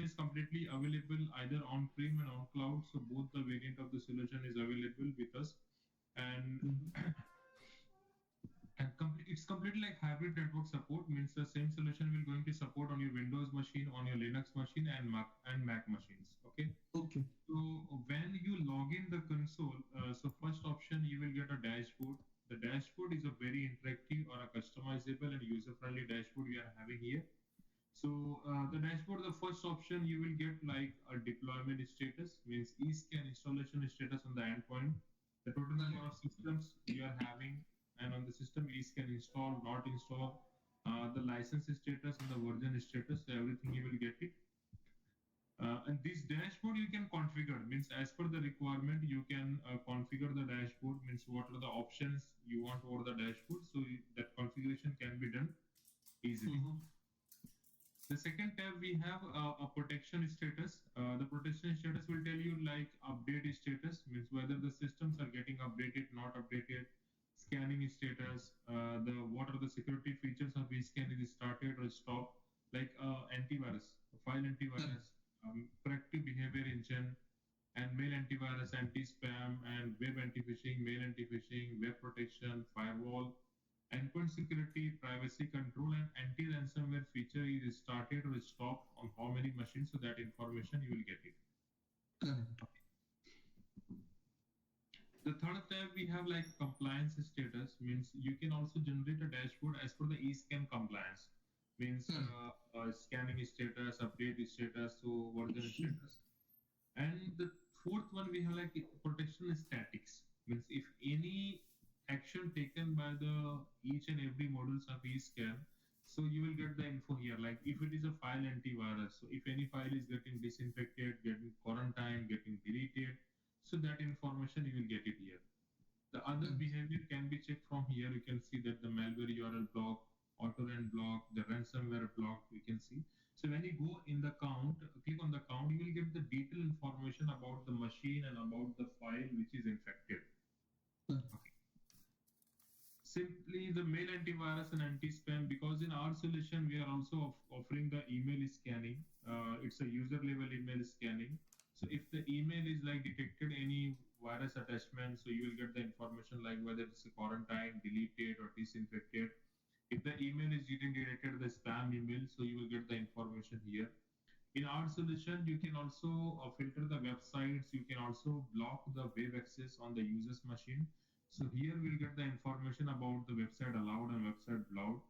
is completely available either on-prem and on cloud. So both the variant of the solution is available with us, and it's completely like hybrid network support. Means the same solution will going to support on your Windows machine, on your Linux machine, and Mac machines. Okay. Okay. So when you log in the console, so first option you will get a dashboard. The dashboard is a very interactive or a customizable and user-friendly dashboard we are having here. So the dashboard, the first option you will get like a deployment status, means eScan installation status on the endpoint, the total number of systems you are having, and on the system eScan install, not install, the license status and the version status, so everything you will get it. And this dashboard you can configure, means as per the requirement you can configure the dashboard, means what are the options you want over the dashboard, so that configuration can be done easily. The second tab we have a protection status. The protection status will tell you like update status, means whether the systems are getting updated, not updated. Scanning status, what are the security features of eScan is started or stopped, like antivirus, file antivirus, corrective behavior engine, and mail antivirus, anti-spam, and web anti-phishing, mail anti-phishing, web protection, firewall, endpoint security, privacy control, and anti-ransomware feature is started or stopped on how many machines, so that information you will get it. The third tab we have like compliance status, means you can also generate a dashboard as per the eScan compliance, means scanning status, update status, so version status. And the fourth one we have like protection statics, means if any action taken by the each and every modules of eScan, so you will get the info here, like if it is a file antivirus, so if any file is getting disinfected, getting quarantined, getting deleted, so that information you will get it here. The other behavior can be checked from here. You can see that the malware URL block, auto-run block, the ransomware block, you can see. So when you go in the count, click on the count, you will get the detailed information about the machine and about the file which is infected. Okay. Simply the mail antivirus and anti-spam, because in our solution we are also offering the email scanning. It's a user level email scanning. So if the email is like detected any virus attachment, so you will get the information like whether it's a quarantine, deleted, or disinfected. If the email is getting detected the spam email, so you will get the information here. In our solution, you can also filter the websites. You can also block the web access on the user's machine. So here we'll get the information about the website allowed and website blocked.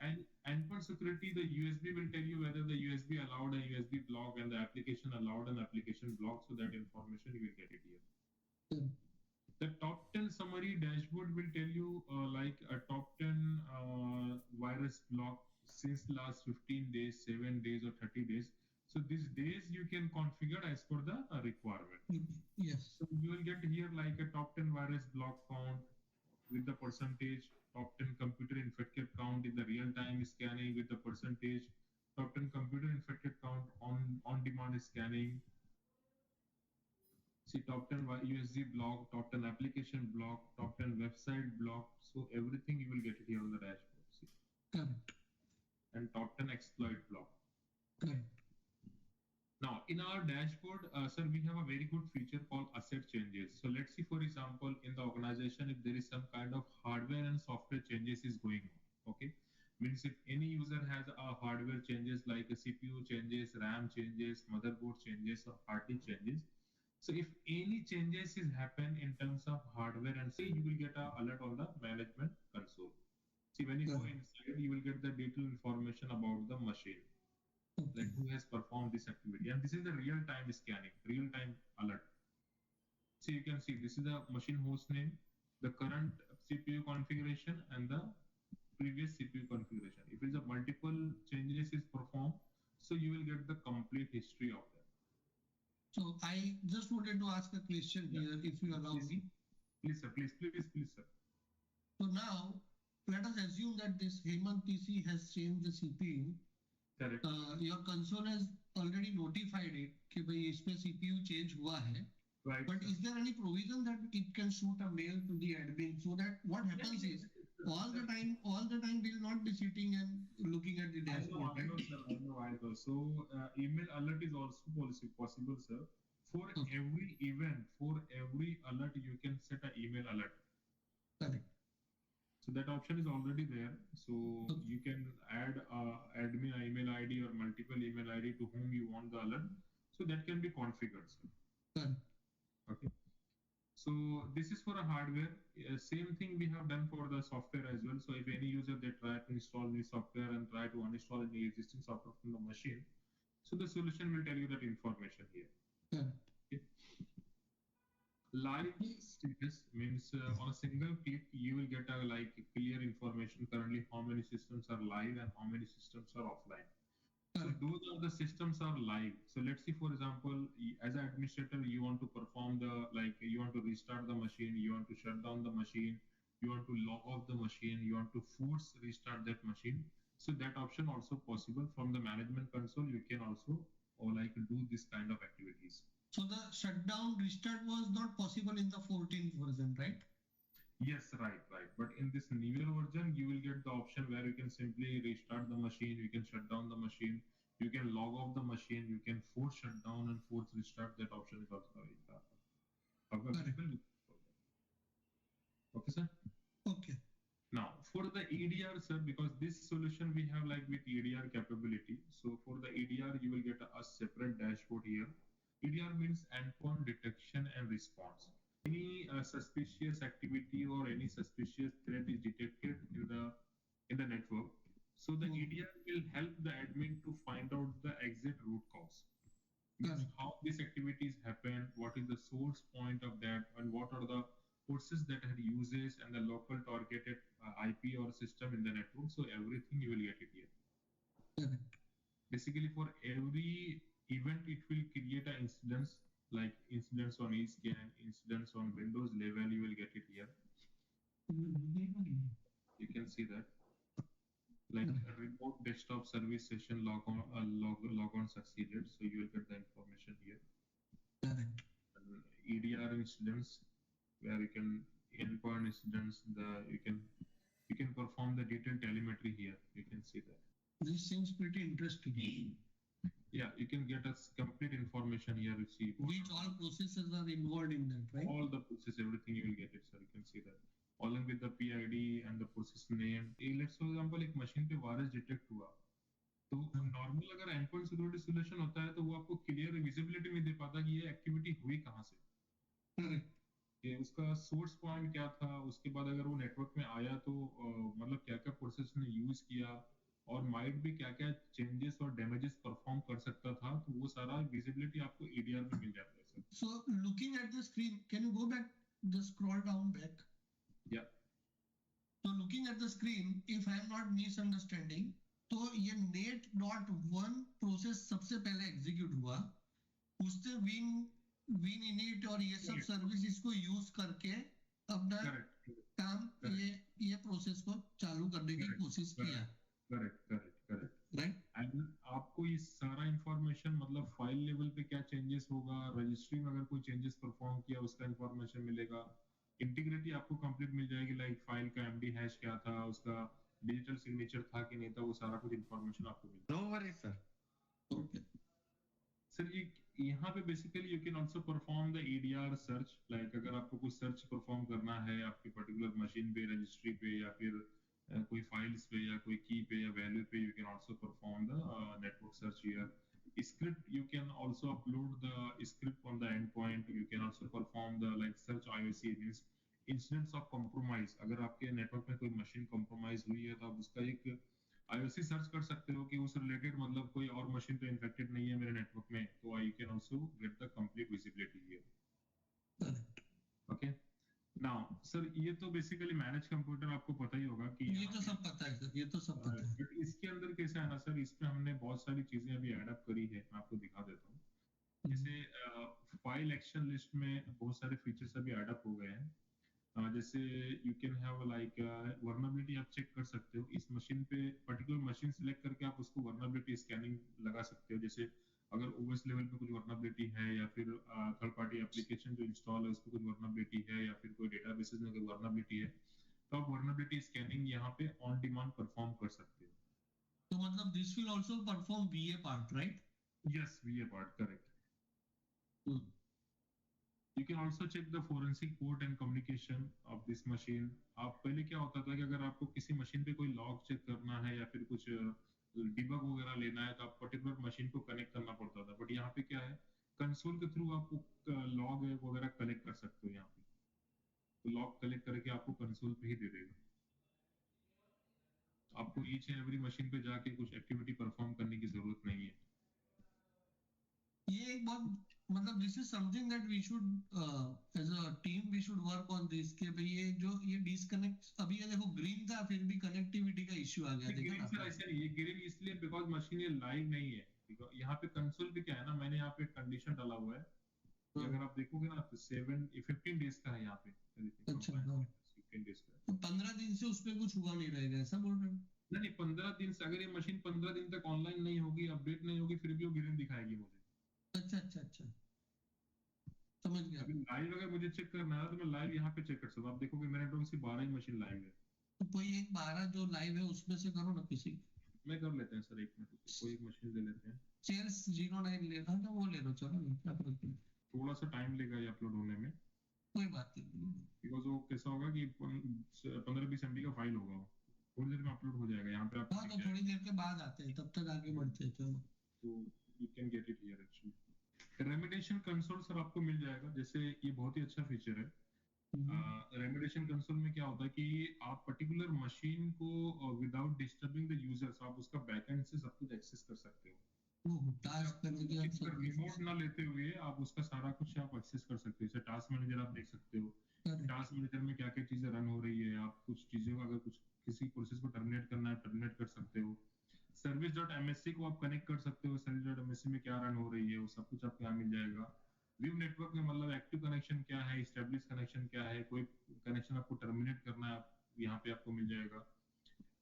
And endpoint security, the USB will tell you whether the USB allowed and USB blocked, and the application allowed and application blocked, so that information you will get it here. The top 10 summary dashboard will tell you like a top 10 virus block since last 15 days, 7 days, or 30 days. So these days you can configure as per the requirement. Yes. So you will get here like a top 10 virus block count with the percentage, top 10 computer infected count in the real-time scanning with the percentage, top 10 computer infected count on-demand scanning. See top 10 USG block, top 10 application block, top 10 website block. So everything you will get it here on the dashboard. See. Correct. And top 10 exploit block. Correct. Now, in our dashboard, sir, we have a very good feature called asset changes. So let's see, for example, in the organization, if there is some kind of hardware and software changes is going on, okay? Means if any user has a hardware changes like a CPU changes, RAM changes, motherboard changes, or hard disk changes. So if any changes is happen in terms of hardware, and say you will get an alert on the management console. See, when you go inside, you will get the detailed information about the machine. Like who has performed this activity, and this is the real-time scanning, real-time alert. So you can see this is the machine host name, the current CPU configuration, and the previous CPU configuration. If it's a multiple changes is performed, so you will get the complete history of them. So I just wanted to ask a question here, if you allow me. Please, sir. Please, sir. So now let us assume that this Hemant PC has changed the CPU. Correct. Your console has already notified it कि भाई इसमें CPU change हुआ है. Right. But is there any provision that it can shoot a mail to the admin, so that what happens is all the time we'll not be sitting and looking at the dashboard. I know, sir. So So email alert is also possible, sir. For Okay. every event, for every alert, you can set an email alert. Correct. So that option is already there. So Okay. you can add admin email ID or multiple email ID to whom you want the alert. So that can be configured, sir. Correct. Okay. So this is for a hardware. Same thing we have done for the software as well. So if any user they try to install new software and try to uninstall any existing software from the machine, so the solution will tell you that information here. Correct. Okay. Live status means on a single click you will get a like clear information currently how many systems are live and how many systems are offline. So Correct. those are the systems are live. So let's say, for example, as an administrator, you want to perform the like you want to restart the machine, you want to shut down the machine, you want to log off the machine, you want to force restart that machine. So that option also possible from the management console. You can also or like do this kind of activities. So the shutdown restart was not possible in the 14th version, right? Yes, right. But in this newer version, you will get the option where you can simply restart the machine, you can shut down the machine, you can log off the machine, you can force shut down and force restart. That option is also available. Okay, sir. Okay. Now for the EDR, sir, because this solution we have like with EDR capability. So for the EDR, you will get a separate dashboard here. EDR means endpoint detection and response. Any suspicious activity or any suspicious threat is detected in the network. So the EDR will help the admin to find out the exit root cause. Means how these activities happen, what is the source point of that, and what are the forces that are uses and the local targeted IP or system in the network. So everything you will get it here. Basically, for every event, it will create an incidence like incidents on eScan, incidents on Windows level. You will get it here. You can see that. Like a remote desktop service session log on succeeded. So you will get the information here. EDR incidents where you can endpoint incidents. You can perform the detailed telemetry here. You can see that. This seems pretty interesting. Yeah, you can get us complete information here. You see which all processes are involved in that, right? All the process, everything you will get it, sir. You can see that. Along with the PID and the process name. Let's for example, एक machine पे virus detect हुआ, तो normal अगर endpoint security solution होता है तो वो आपको clear visibility में दे पाता कि ये activity हुई कहाँ से. कि उसका source point क्या था, उसके बाद अगर वो network में आया तो मतलब क्या-क्या process ने use किया और might भी क्या-क्या changes और damages perform कर सकता था, तो वो सारा visibility आपको EDR में मिल जाता है, sir. So looking at the screen, can you go back, just scroll down back? Yeah. So looking at the screen, if I am not misunderstanding, तो ये net.1 process सबसे पहले execute हुआ, उससे win init और ये सब services को use करके अपना काम ये process को चालू करने की कोशिश किया. Correct. Right? And आपको ये सारा information मतलब file level पे क्या changes होगा, registry में अगर कोई changes perform किया उसका information मिलेगा. इंटीग्रिटी आपको कंप्लीट मिल जाएगी लाइक फाइल का एमडी हैश क्या था, उसका डिजिटल सिग्नेचर था कि नहीं था, वो सारा कुछ इंफॉर्मेशन आपको मिलेगा. No worry sir. Okay sir यहाँ पे basically you can also perform the EDR search. Like अगर आपको कोई सर्च परफॉर्म करना है आपकी पर्टिकुलर मशीन पे, रजिस्ट्री पे या फिर कोई फाइल्स पे या कोई की पे या वैल्यू पे, you can also perform the network search here. Script, you can also upload the script on the endpoint. You can also perform the like search IOC, means incidents of compromise. अगर आपके network में कोई machine compromise हुई है तो आप उसका एक IOC सर्च कर सकते हो कि उस रिलेटेड मतलब कोई और मशीन तो इन्फेक्टेड नहीं है मेरे नेटवर्क में, तो you can also get the complete visibility here. Okay. Now, sir ये तो बेसिकली मैनेज कंप्यूटर आपको पता ही होगा कि ये तो सब पता है सर, ये तो सब पता है. बट इसके अंदर कैसे है ना सर, इसमें हमने बहुत सारी चीजें अभी ऐड अप करी है, मैं आपको दिखा देता हूँ. जैसे फाइल एक्शन लिस्ट में बहुत सारे फीचर्स अभी ऐड अप हो गए हैं. जैसे you can have like vulnerability आप चेक कर सकते हो इस मशीन पे, पर्टिकुलर मशीन सिलेक्ट करके आप उसको वर्नेबिलिटी स्कैनिंग लगा सकते हो. जैसे अगर ओएस लेवल पे कुछ वर्नेबिलिटी है या फिर थर्ड पार्टी एप्लीकेशन जो इंस्टॉल है उसको कुछ वर्नेबिलिटी है या फिर कोई डेटाबेसेस में कोई वर्नेबिलिटी है, तो आप वर्नेबिलिटी स्कैनिंग यहाँ पे ऑन डिमांड परफॉर्म कर सकते हो. तो मतलब this will also perform VA part, right? Yes, VA part, correct. Hmm. You can also check the forensic port and communication of this machine. आप पहले क्या होता था कि अगर आपको किसी मशीन पे कोई लॉग चेक करना है या फिर कुछ डिबग वगैरह लेना है तो आप पर्टिकुलर मशीन को कनेक्ट करना पड़ता था, बट यहाँ पे क्या है, कंसोल के थ्रू आपको लॉग वगैरह कलेक्ट कर सकते हो। यहाँ पे तो लॉग कलेक्ट करके आपको कंसोल पे ही दे देगा। आपको ईच एंड एवरी मशीन पे जाके कुछ एक्टिविटी परफॉर्म करने की जरूरत नहीं है। ये एक बहुत मतलब this is something that we should as a team we should work on this कि भाई ये जो ये डिस्कनेक्ट अभी ये देखो ग्रीन था फिर भी कनेक्टिविटी का इश्यू आ गया, देखा ग्रीन सर ना? ऐसे नहीं, ये ग्रीन इसलिए बिकॉज मशीन ये लाइव नहीं है। Because यहाँ पे कंसोल पे क्या है ना, मैंने यहाँ पे कंडीशन डाला हुआ है कि अगर आप देखोगे ना तो 15 डेज का है यहाँ पे। अच्छा, हाँ। 15 डेज का है। तो 15 दिन से उस पे कुछ हुआ नहीं रहेगा, ऐसा बोल रहे हो? नहीं नहीं, 15 दिन से अगर ये मशीन 15 दिन तक ऑनलाइन नहीं होगी, अपडेट नहीं होगी, फिर भी वो ग्रीन दिखाएगी मुझे। अच्छा अच्छा अच्छा, समझ गया। अभी लाइव अगर मुझे चेक करना है तो मैं लाइव यहाँ पे चेक कर सकता हूँ। आप देखोगे मेरे नेटवर्क से 12 ही मशीन लाइव है। तो कोई एक 12 जो लाइव है उसमें से करो ना किसी। मैं कर लेते हैं सर, एक मिनट, कोई एक मशीन ले लेते हैं। सेल्स 09 लेना था, वो ले लो, चलो ना, क्या फर्क पड़ता है? थोड़ा सा टाइम लेगा ये अपलोड होने में, कोई बात नहीं। बिकॉज वो कैसा होगा कि 15-20 MB का फाइल होगा, वो थोड़ी देर में अपलोड हो जाएगा। यहाँ पे आप हाँ, तो थोड़ी देर के बाद आते हैं, तब तक आगे बढ़ते हैं, चलो। तो you can get it here actually. Remediation console sir आपको मिल जाएगा, जैसे ये बहुत ही अच्छा फीचर है। रेमिडिएशन कंसोल में क्या होता है कि आप पर्टिकुलर मशीन को विदाउट डिस्टर्बिंग द यूजर्स आप उसका बैकएंड से सब कुछ एक्सेस कर सकते हो। टास्क करने के बाद सब रिमोट ना लेते हुए आप उसका सारा कुछ आप एक्सेस कर सकते हो। जैसे टास्क मैनेजर आप देख सकते हो, टास्क मैनेजर में क्या क्या चीजें रन हो रही है, आप कुछ चीजों का अगर कुछ किसी प्रोसेस को टर्मिनेट करना है टर्मिनेट कर सकते हो। service.msc को आप कनेक्ट कर सकते हो, service.msc में क्या रन हो रही है वो सब कुछ आपको यहाँ मिल जाएगा। व्यू नेटवर्क में मतलब एक्टिव कनेक्शन क्या है, एस्टेब्लिश कनेक्शन क्या है, कोई कनेक्शन आपको टर्मिनेट करना है यहाँ पे आपको मिल जाएगा।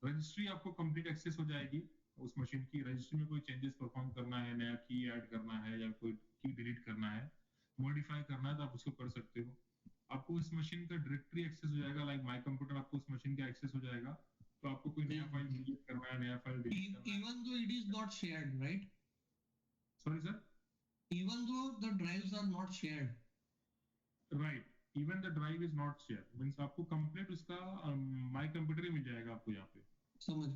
रजिस्ट्री आपको कंप्लीट एक्सेस हो जाएगी उस मशीन की। रजिस्ट्री में कोई चेंजेस परफॉर्म करना है, नया की ऐड करना है या कोई की डिलीट करना है, मॉडिफाई करना है तो आप उसको कर सकते हो। आपको इस मशीन का डायरेक्टरी एक्सेस हो जाएगा, लाइक माय कंप्यूटर आपको उस मशीन का एक्सेस हो जाएगा। तो आपको कोई नया फाइल क्रिएट करना है, नया फाइल डिलीट करना है। Even though it is not shared, right? Sorry sir? Even though the drives are not shared. Right, even the drive is not share, means आपको कंप्लीट उसका माय कंप्यूटर ही मिल जाएगा आपको यहाँ पे। समझ।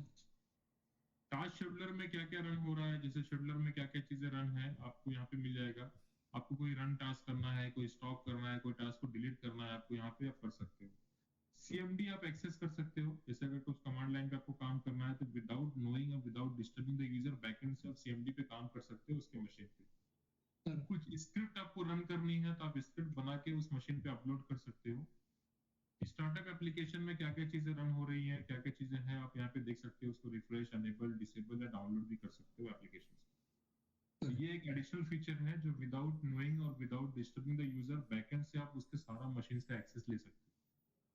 टास्क शेड्यूलर में क्या क्या रन हो रहा है, जैसे शेड्यूलर में क्या क्या चीजें रन है आपको यहाँ पे मिल जाएगा। आपको कोई रन टास्क करना है, कोई स्टॉप करना है, कोई टास्क को डिलीट करना है, आपको यहाँ पे आप कर सकते हो। CMD आप एक्सेस कर सकते हो, जैसे अगर कुछ कमांड लाइन पे आपको काम करना है तो विदाउट नोइंग और without disturbing the user backend से आप CMD पे काम कर सकते हो उसके मशीन पे। कुछ स्क्रिप्ट आपको रन करनी है तो आप स्क्रिप्ट बना के उस मशीन पे अपलोड कर सकते हो। स्टार्टअप एप्लीकेशन में क्या क्या चीजें रन हो रही हैं, क्या क्या चीजें हैं आप यहाँ पे देख सकते हो, उसको रिफ्रेश, अनेबल, डिसेबल या डाउनलोड भी कर सकते हो एप्लीकेशन से। तो ये एक एडिशनल फीचर है जो विदाउट नोइंग और without disturbing the user backend से आप उसके सारा मशीन का एक्सेस ले सकते हो।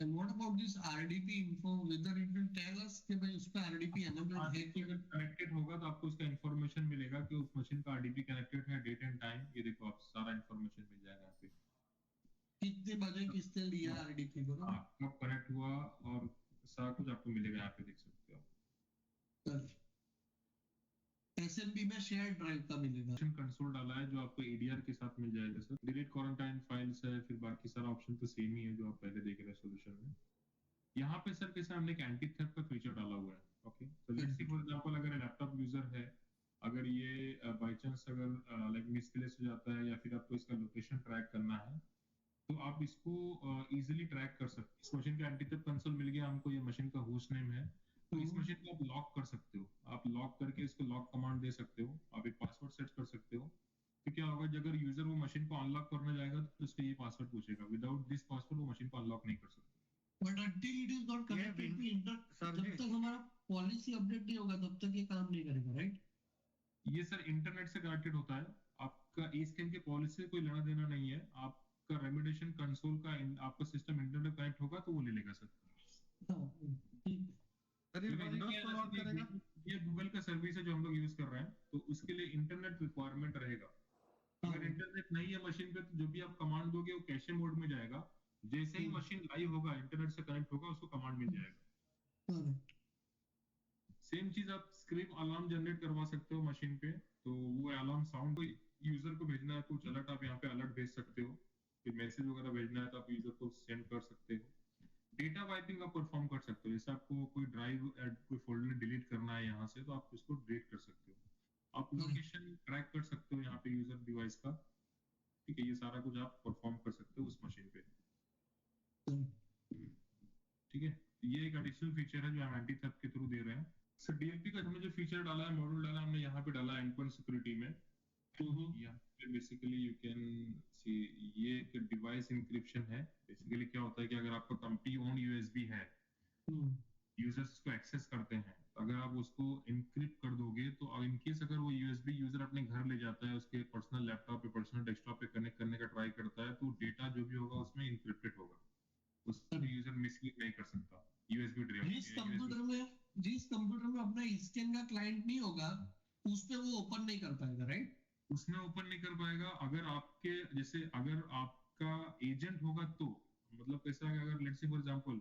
And what about this RDP info, whether it will tell us कि भाई उस पे RDP enabled है कि कनेक्टेड होगा तो आपको उसका इंफॉर्मेशन मिलेगा कि उस मशीन का RDP कनेक्टेड है, डेट एंड टाइम, ये देखो आप सारा इंफॉर्मेशन मिल जाएगा यहाँ पे। कितने बजे किसने लिया RDP को ना, कब कनेक्ट हुआ और सारा कुछ आपको मिलेगा यहाँ पे, देख सकते हो। SMB में शेयर ड्राइव का मिलेगा। कंसोल डाला है जो आपको ADR के साथ मिल जाएगा सर। डिलीट क्वारंटाइन फाइल्स है, फिर बाकी सारा ऑप्शन तो सेम ही है जो आप पहले देख रहे हैं सोल्यूशन में। यहाँ पे सर कैसे हमने एक एंटी थेफ्ट का फीचर डाला हुआ है। ओके, तो लेट्स सी फॉर एग्जांपल अगर लैपटॉप यूजर है, अगर ये बाय चांस अगर लाइक मिसप्लेस हो जाता है या फिर आपको इसका लोकेशन ट्रैक करना है तो आप इसको इजीली ट्रैक कर सकते हैं। इस मशीन का एंटी थेफ्ट कंसोल मिल गया हमको, ये मशीन का होस्ट नेम है, तो इस मशीन को आप लॉक कर सकते हो। आप लॉक करके इसको लॉक कमांड दे सकते हो, आप एक पासवर्ड सेट कर सकते हो। तो क्या होगा, अगर यूजर वो मशीन को अनलॉक करने जाएगा तो उससे ये पासवर्ड पूछेगा, विदाउट दिस पासवर्ड वो मशीन को अनलॉक नहीं कर सकता। But until it is not connected to inter, जब तक हमारा पॉलिसी अपडेट नहीं होगा तब तक ये काम नहीं करेगा, राइट? ये सर इंटरनेट से कनेक्टेड होता है, आपका ईस्टर्न के पॉलिसी से कोई लेना देना नहीं है। आपका रेमिडिएशन कंसोल का आपका सिस्टम इंटरनेट कनेक्ट होगा तो वो ले लेगा सर। अरे विंडोज को लॉक करेगा, ये गूगल का सर्विस है जो हम लोग यूज कर रहे हैं, तो उसके लिए इंटरनेट रिक्वायरमेंट रहेगा। अगर इंटरनेट नहीं है मशीन पे तो जो भी आप कमांड दोगे वो कैशे मोड में जाएगा, जैसे ही मशीन लाइव होगा इंटरनेट से कनेक्ट होगा उसको कमांड मिल जाएगा। सेम चीज आप स्क्रीन अलार्म जनरेट करवा सकते हो मशीन पे, तो वो अलार्म साउंड को यूजर को भेजना है, कुछ अलर्ट आप यहाँ पे अलर्ट भेज सकते हो, फिर मैसेज वगैरह भेजना है तो आप यूजर को सेंड कर सकते हो। डेटा वाइपिंग आप परफॉर्म कर सकते हो, जैसे आपको कोई ड्राइव कोई फोल्डर डिलीट करना है यहाँ से तो आप उसको डिलीट कर सकते हो। आप लोकेशन ट्रैक कर सकते हो यहाँ पे यूजर डिवाइस का, ठीक है, ये सारा कुछ आप परफॉर्म कर सकते हो उस मशीन पे, ठीक है। ये एक एडिशनल फीचर है जो हम एंटी थेफ्ट के थ्रू दे रहे हैं। सर डीएलपी का हमने जो फीचर डाला है, मॉड्यूल डाला है हमने यहाँ पे डाला है एंडपॉइंट सिक्योरिटी में। यहाँ पे बेसिकली यू कैन सी ये एक डिवाइस इंक्रिप्शन है। बेसिकली क्या होता है कि अगर आपका कंपनी ओन यूएसबी है, यूजर्स उसको एक्सेस करते हैं, तो अगर आप उसको इनक्रिप्ट कर दोगे तो इन केस अगर वो यूएसबी यूजर अपने घर ले जाता है, उसके पर्सनल लैपटॉप पे पर्सनल डेस्कटॉप पे कनेक्ट करने का ट्राई करता है, तो डेटा जो भी होगा उसमें इनक्रिप्टेड होगा, उसको यूजर मिसयूज नहीं कर सकता। यूएसबी ड्राइव जिस कंप्यूटर में अपना इसकेन का क्लाइंट नहीं होगा उस पे वो ओपन नहीं कर पाएगा, राइट? उसमें ओपन नहीं कर पाएगा। अगर आपके जैसे अगर आपका एजेंट होगा तो, मतलब कैसा है, अगर लेट्स से फॉर एग्जांपल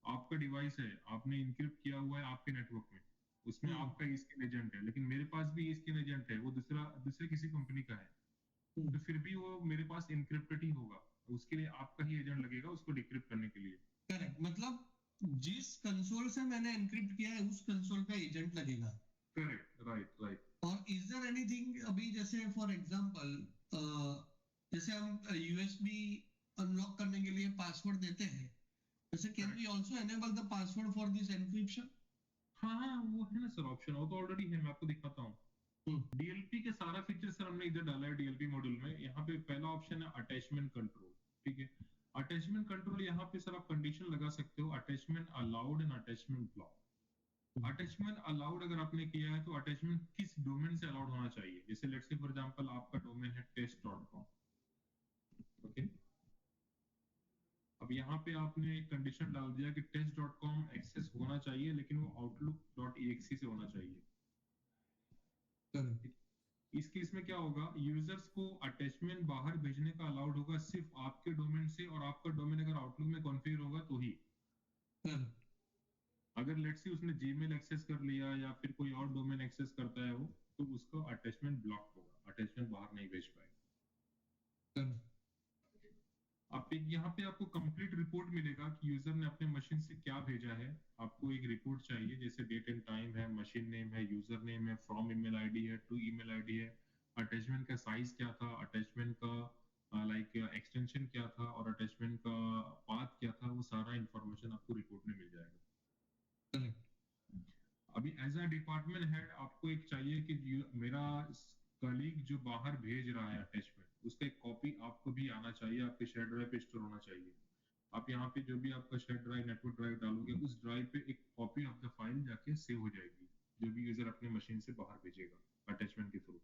आपका डिवाइस है, आपने इनक्रिप्ट किया हुआ है आपके नेटवर्क में, उसमें आपका ईस्केन एजेंट है, लेकिन मेरे पास भी ईस्केन एजेंट है, वो दूसरे किसी कंपनी का है, तो फिर भी वो मेरे पास इनक्रिप्टेड ही होगा, उसके लिए आपका ही एजेंट लगेगा उसको डिक्रिप्ट करने के लिए। करेक्ट, मतलब जिस कंसोल से मैंने एनक्रिप्ट किया है उस कंसोल का एजेंट लगेगा। Correct, right right. और इज देयर एनीथिंग, अभी जैसे फॉर एग्जांपल जैसे हम यूएसबी अनलॉक करने के लिए पासवर्ड देते हैं, जैसे can we also enable the password for this encryption? हाँ वो है ना सर ऑप्शन, वो तो ऑलरेडी है, मैं आपको दिखाता हूँ। डीएलपी के सारा फीचर सर हमने इधर डाला है डीएलपी मॉड्यूल में। यहाँ पे पहला ऑप्शन है अटैचमेंट कंट्रोल, ठीक है। अटैचमेंट कंट्रोल यहाँ पे सर आप कंडीशन लगा सकते हो, attachment allowed and attachment block. Attachment allowed अगर आपने किया है तो अटैचमेंट किस डोमेन से अलाउड होना चाहिए, जैसे लेट्स से फॉर एग्जांपल आपका डोमेन है test.com, ओके। अब यहाँ पे आपने एक कंडीशन डाल दिया कि test.com एक्सेस होना चाहिए, लेकिन वो outlook.exe से होना चाहिए। इस केस में क्या होगा, यूजर्स को अटैचमेंट बाहर भेजने का अलाउड होगा सिर्फ आपके डोमेन से, और आपका डोमेन अगर आउटलुक में कॉन्फ़िगर होगा तो ही। अगर लेट्स से उसने जीमेल एक्सेस कर लिया या फिर कोई और डोमेन एक्सेस करता है वो, तो उसका अटैचमेंट ब्लॉक होगा, अटैचमेंट बाहर नहीं भेज पाएगा। आप एक यहाँ पे आपको कंप्लीट रिपोर्ट मिलेगा कि यूजर ने अपने मशीन से क्या भेजा है। आपको एक रिपोर्ट चाहिए, जैसे डेट एंड टाइम है, मशीन नेम है, यूजर नेम है, फ्रॉम ईमेल आईडी है, टू ईमेल आईडी है, अटैचमेंट का साइज क्या था, अटैचमेंट का लाइक एक्सटेंशन क्या था, और अटैचमेंट का पाथ क्या था, वो सारा इंफॉर्मेशन आपको रिपोर्ट में मिल जाएगा। अभी एज अ डिपार्टमेंट हेड आपको एक चाहिए कि मेरा कलीग जो बाहर भेज रहा है अटैचमेंट, उसका एक कॉपी आपको भी आना चाहिए, आपके शेयर ड्राइव पे स्टोर होना चाहिए। आप यहाँ पे जो भी आपका शेयर ड्राइव नेटवर्क ड्राइव डालोगे, उस ड्राइव पे एक कॉपी ऑफ द फाइल जाके सेव हो जाएगी, जो भी यूजर अपने मशीन से बाहर भेजेगा अटैचमेंट के थ्रू।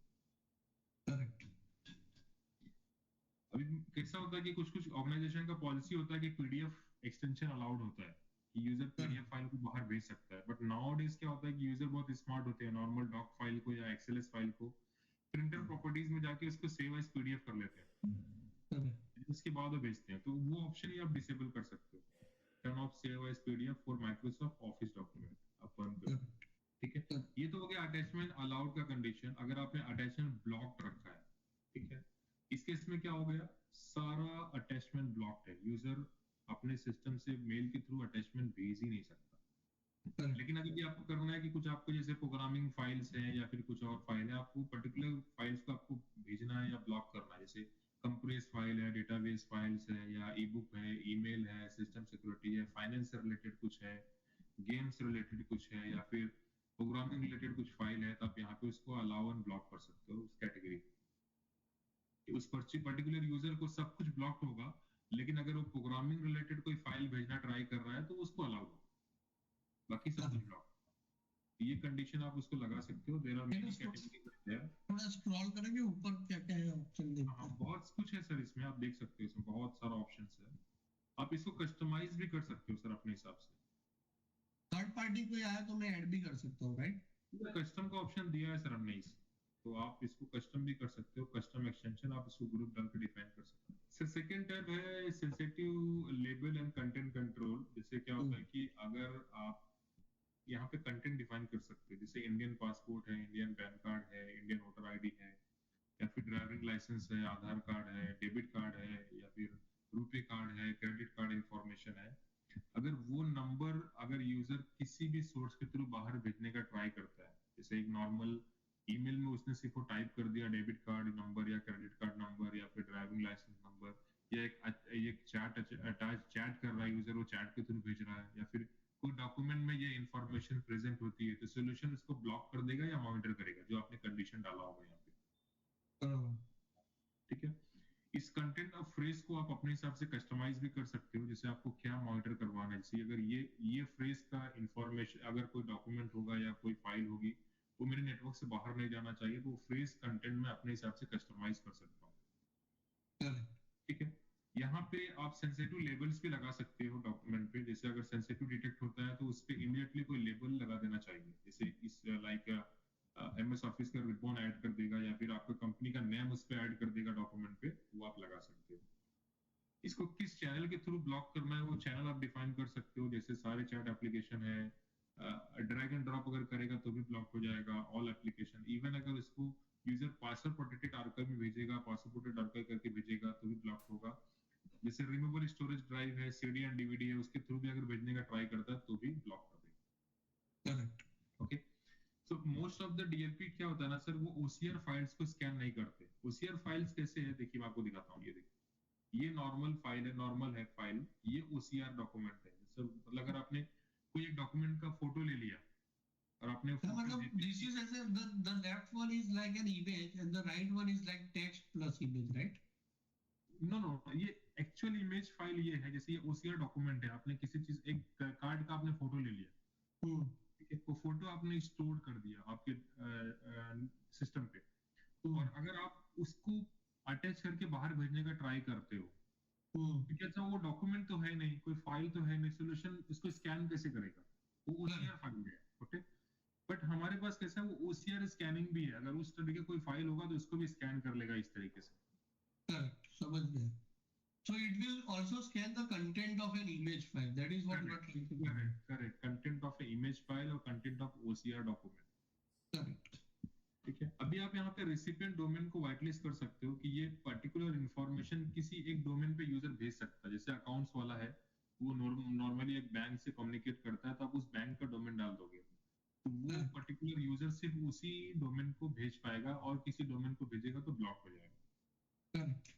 अभी कैसा होता है कि कुछ कुछ ऑर्गेनाइजेशन का पॉलिसी होता है कि पीडीएफ एक्सटेंशन अलाउड होता है, कि यूजर पीडीएफ फाइल को बाहर भेज सकता है, बट नाउ डेज क्या होता है कि यूजर बहुत स्मार्ट होते हैं, नॉर्मल डॉक फाइल को या एक्सएलएस फाइल को प्रिंटर प्रॉपर्टीज में जाके उसको सेव एज पीडीएफ कर लेते हैं, इसके बाद वो भेजते हैं, तो वो ऑप्शन ही आप डिसेबल कर सकते हो, turn off save as PDF for Microsoft Office document आप बंद करो, ठीक है। ये तो हो गया अटैचमेंट अलाउड का कंडीशन। अगर आपने अटैचमेंट ब्लॉक रखा है, ठीक है, इस केस में क्या हो गया, सारा अटैचमेंट ब्लॉक्ड है, यूजर अपने सिस्टम से मेल के थ्रू अटैचमेंट भेज ही नहीं सकता। लेकिन अगर ये आपको करना है कि कुछ आपको जैसे प्रोग्रामिंग फाइल्स हैं या फिर कुछ और फाइल है, आपको पर्टिकुलर फाइल्स को आपको भेजना है या ब्लॉक करना है, जैसे कंप्रेस फाइल है, डेटाबेस फाइल्स है, या ई बुक है, ईमेल है, सिस्टम सिक्योरिटी है, फाइनेंस से रिलेटेड कुछ है, गेम्स रिलेटेड कुछ है, या फिर प्रोग्रामिंग रिलेटेड कुछ फाइल है, तो आप यहाँ पे उसको अलाउ एंड ब्लॉक कर सकते हो उस कैटेगरी। उस पर्टिकुलर यूजर को सब कुछ ब्लॉक्ड होगा, लेकिन अगर वो प्रोग्रामिंग रिलेटेड कोई फाइल भेजना ट्राई कर रहा है तो उसको अलाउ होगा, बाकी सब कुछ ब्लॉक। ये कंडीशन आप उसको लगा सकते हो। There are many categories there. थोड़ा स्क्रॉल करेंगे ऊपर, क्या क्या है ऑप्शन देखते हैं। बहुत कुछ है सर इसमें, आप देख सकते हो, इसमें बहुत सारा ऑप्शंस है, आप इसको कस्टमाइज भी कर सकते हो सर अपने हिसाब से। थर्ड पार्टी कोई आया तो मैं ऐड भी कर सकता हूँ, राइट? कस्टम का ऑप्शन दिया है सर हमने इस, तो आप इसको कस्टम भी कर सकते हो, कस्टम एक्सटेंशन आप इसको ग्रुप डाल के डिफाइन कर सकते हो। सर सेकंड टैब है sensitive label and content control. जैसे क्या होता है कि अगर आप यहाँ पे कंटेंट डिफाइन कर सकते लाइसेंस है, आधार कार्ड है, डेबिट कार्ड है, या फिर रुपे कार्ड है, क्रेडिट कार्ड इंफॉर्मेशन है, अगर वो नंबर अगर यूजर किसी भी सोर्स के थ्रू बाहर भेजने का ट्राई करता है, जैसे एक नॉर्मल ईमेल में उसने सिर्फ वो टाइप कर दिया डेबिट कार्ड नंबर या क्रेडिट कार्ड नंबर या फिर ड्राइविंग लाइसेंस नंबर, या एक चैट कर रहा है यूजर, वो चैट के थ्रू भेज रहा है, या फिर कोई डॉक्यूमेंट में ये इंफॉर्मेशन प्रेजेंट होती है, तो सोल्यूशन इसको ब्लॉक कर देगा या मॉनिटर करेगा, जो आपने कंडीशन डाला होगा यहाँ पे। ठीक है, इस कंटेंट ऑफ फ्रेज को आप अपने हिसाब से कस्टमाइज भी कर सकते हो, जैसे आपको क्या मॉनिटर करवाना है। जैसे अगर ये फ्रेज का इंफॉर्मेशन, अगर कोई डॉक्यूमेंट होगा या कोई फाइल होगी वो मेरे नेटवर्क से बाहर नहीं जाना चाहिए, तो फ्रेज कंटेंट में अपने हिसाब से कस्टमाइज कर सकता हूँ। ठीक है, यहाँ पे आप सेंसिटिव लेबल्स भी लगा सकते हो डॉक्यूमेंट पे, जैसे अगर सेंसिटिव डिटेक्ट होता है तो उस पे इमीडिएटली कोई लेबल लगा देना चाहिए, जैसे इस लाइक एमएस ऑफिस का रिबन ऐड कर देगा या फिर आपका कंपनी का नेम उस पे ऐड कर देगा डॉक्यूमेंट पे, वो आप लगा सकते हो। इसको किस चैनल के थ्रू ब्लॉक करना है वो चैनल आप डिफाइन कर सकते हो, जैसे सारे चैट एप्लीकेशन है, ड्रैग एंड ड्रॉप अगर करेगा तो भी ब्लॉक हो जाएगा, ऑल एप्लीकेशन, इवन अगर इसको यूजर पासवर्ड प्रोटेक्टेड आर्काइव में भेजेगा, पासवर्ड प्रोटेक्टेड आर्काइव करके भेजेगा तो भी ब्लॉक होगा। जैसे रिमूवेबल स्टोरेज ड्राइव है, सीडी एंड डीवीडी है, उसके थ्रू भी अगर भेजने का ट्राई करता है तो भी ब्लॉक कर देगा। Correct, okay. So most of the DLP क्या होता है ना सर, वो ओसीआर फाइल्स को स्कैन नहीं करते। ओसीआर फाइल्स कैसे है, देखिए मैं आपको दिखाता हूँ, ये देखिए, ये नॉर्मल फाइल है, नॉर्मल है फाइल, ये ओसीआर डॉक्यूमेंट है। जैसे मतलब अगर आपने कोई एक डॉक्यूमेंट का फोटो ले लिया और आपने मतलब दिस इज ऐसे the left one is like an image and the right one is like text plus image, right? No no, ये एक्चुअल इमेज फाइल ये है, जैसे ये ओसीआर डॉक्यूमेंट है, आपने किसी चीज एक कार्ड का आपने फोटो ले लिया, ठीक है, वो फोटो आपने स्टोर कर दिया आपके सिस्टम पे, और अगर आप उसको अटैच करके बाहर भेजने का ट्राई करते हो, ठीक है, तो वो डॉक्यूमेंट तो है नहीं, कोई फाइल तो है नहीं, सोल्यूशन इसको स्कैन कैसे करेगा, वो ओसीआर फाइल है, ओके। बट हमारे पास कैसा है, वो ओसीआर स्कैनिंग भी है, अगर उस तरीके कोई फाइल होगा तो उसको भी स्कैन कर लेगा इस तरीके से। करेक्ट, समझ गया। So it will also scan the content of an image file. That is what you are trying to do. Correct. Content of an image file और content of OCR document. Correct. ठीक है, अभी आप यहाँ पे recipient domain को whitelist कर सकते हो कि ये पर्टिकुलर इंफॉर्मेशन किसी एक डोमेन पे यूजर भेज सकता है। जैसे अकाउंट्स वाला है, वो नॉर्मली एक बैंक से कम्युनिकेट करता है, तो आप उस बैंक का डोमेन डाल दोगे, तो वो पर्टिकुलर यूजर सिर्फ उसी डोमेन को भेज पाएगा, और किसी डोमेन को भेजेगा तो ब्लॉक हो जाएगा। Correct.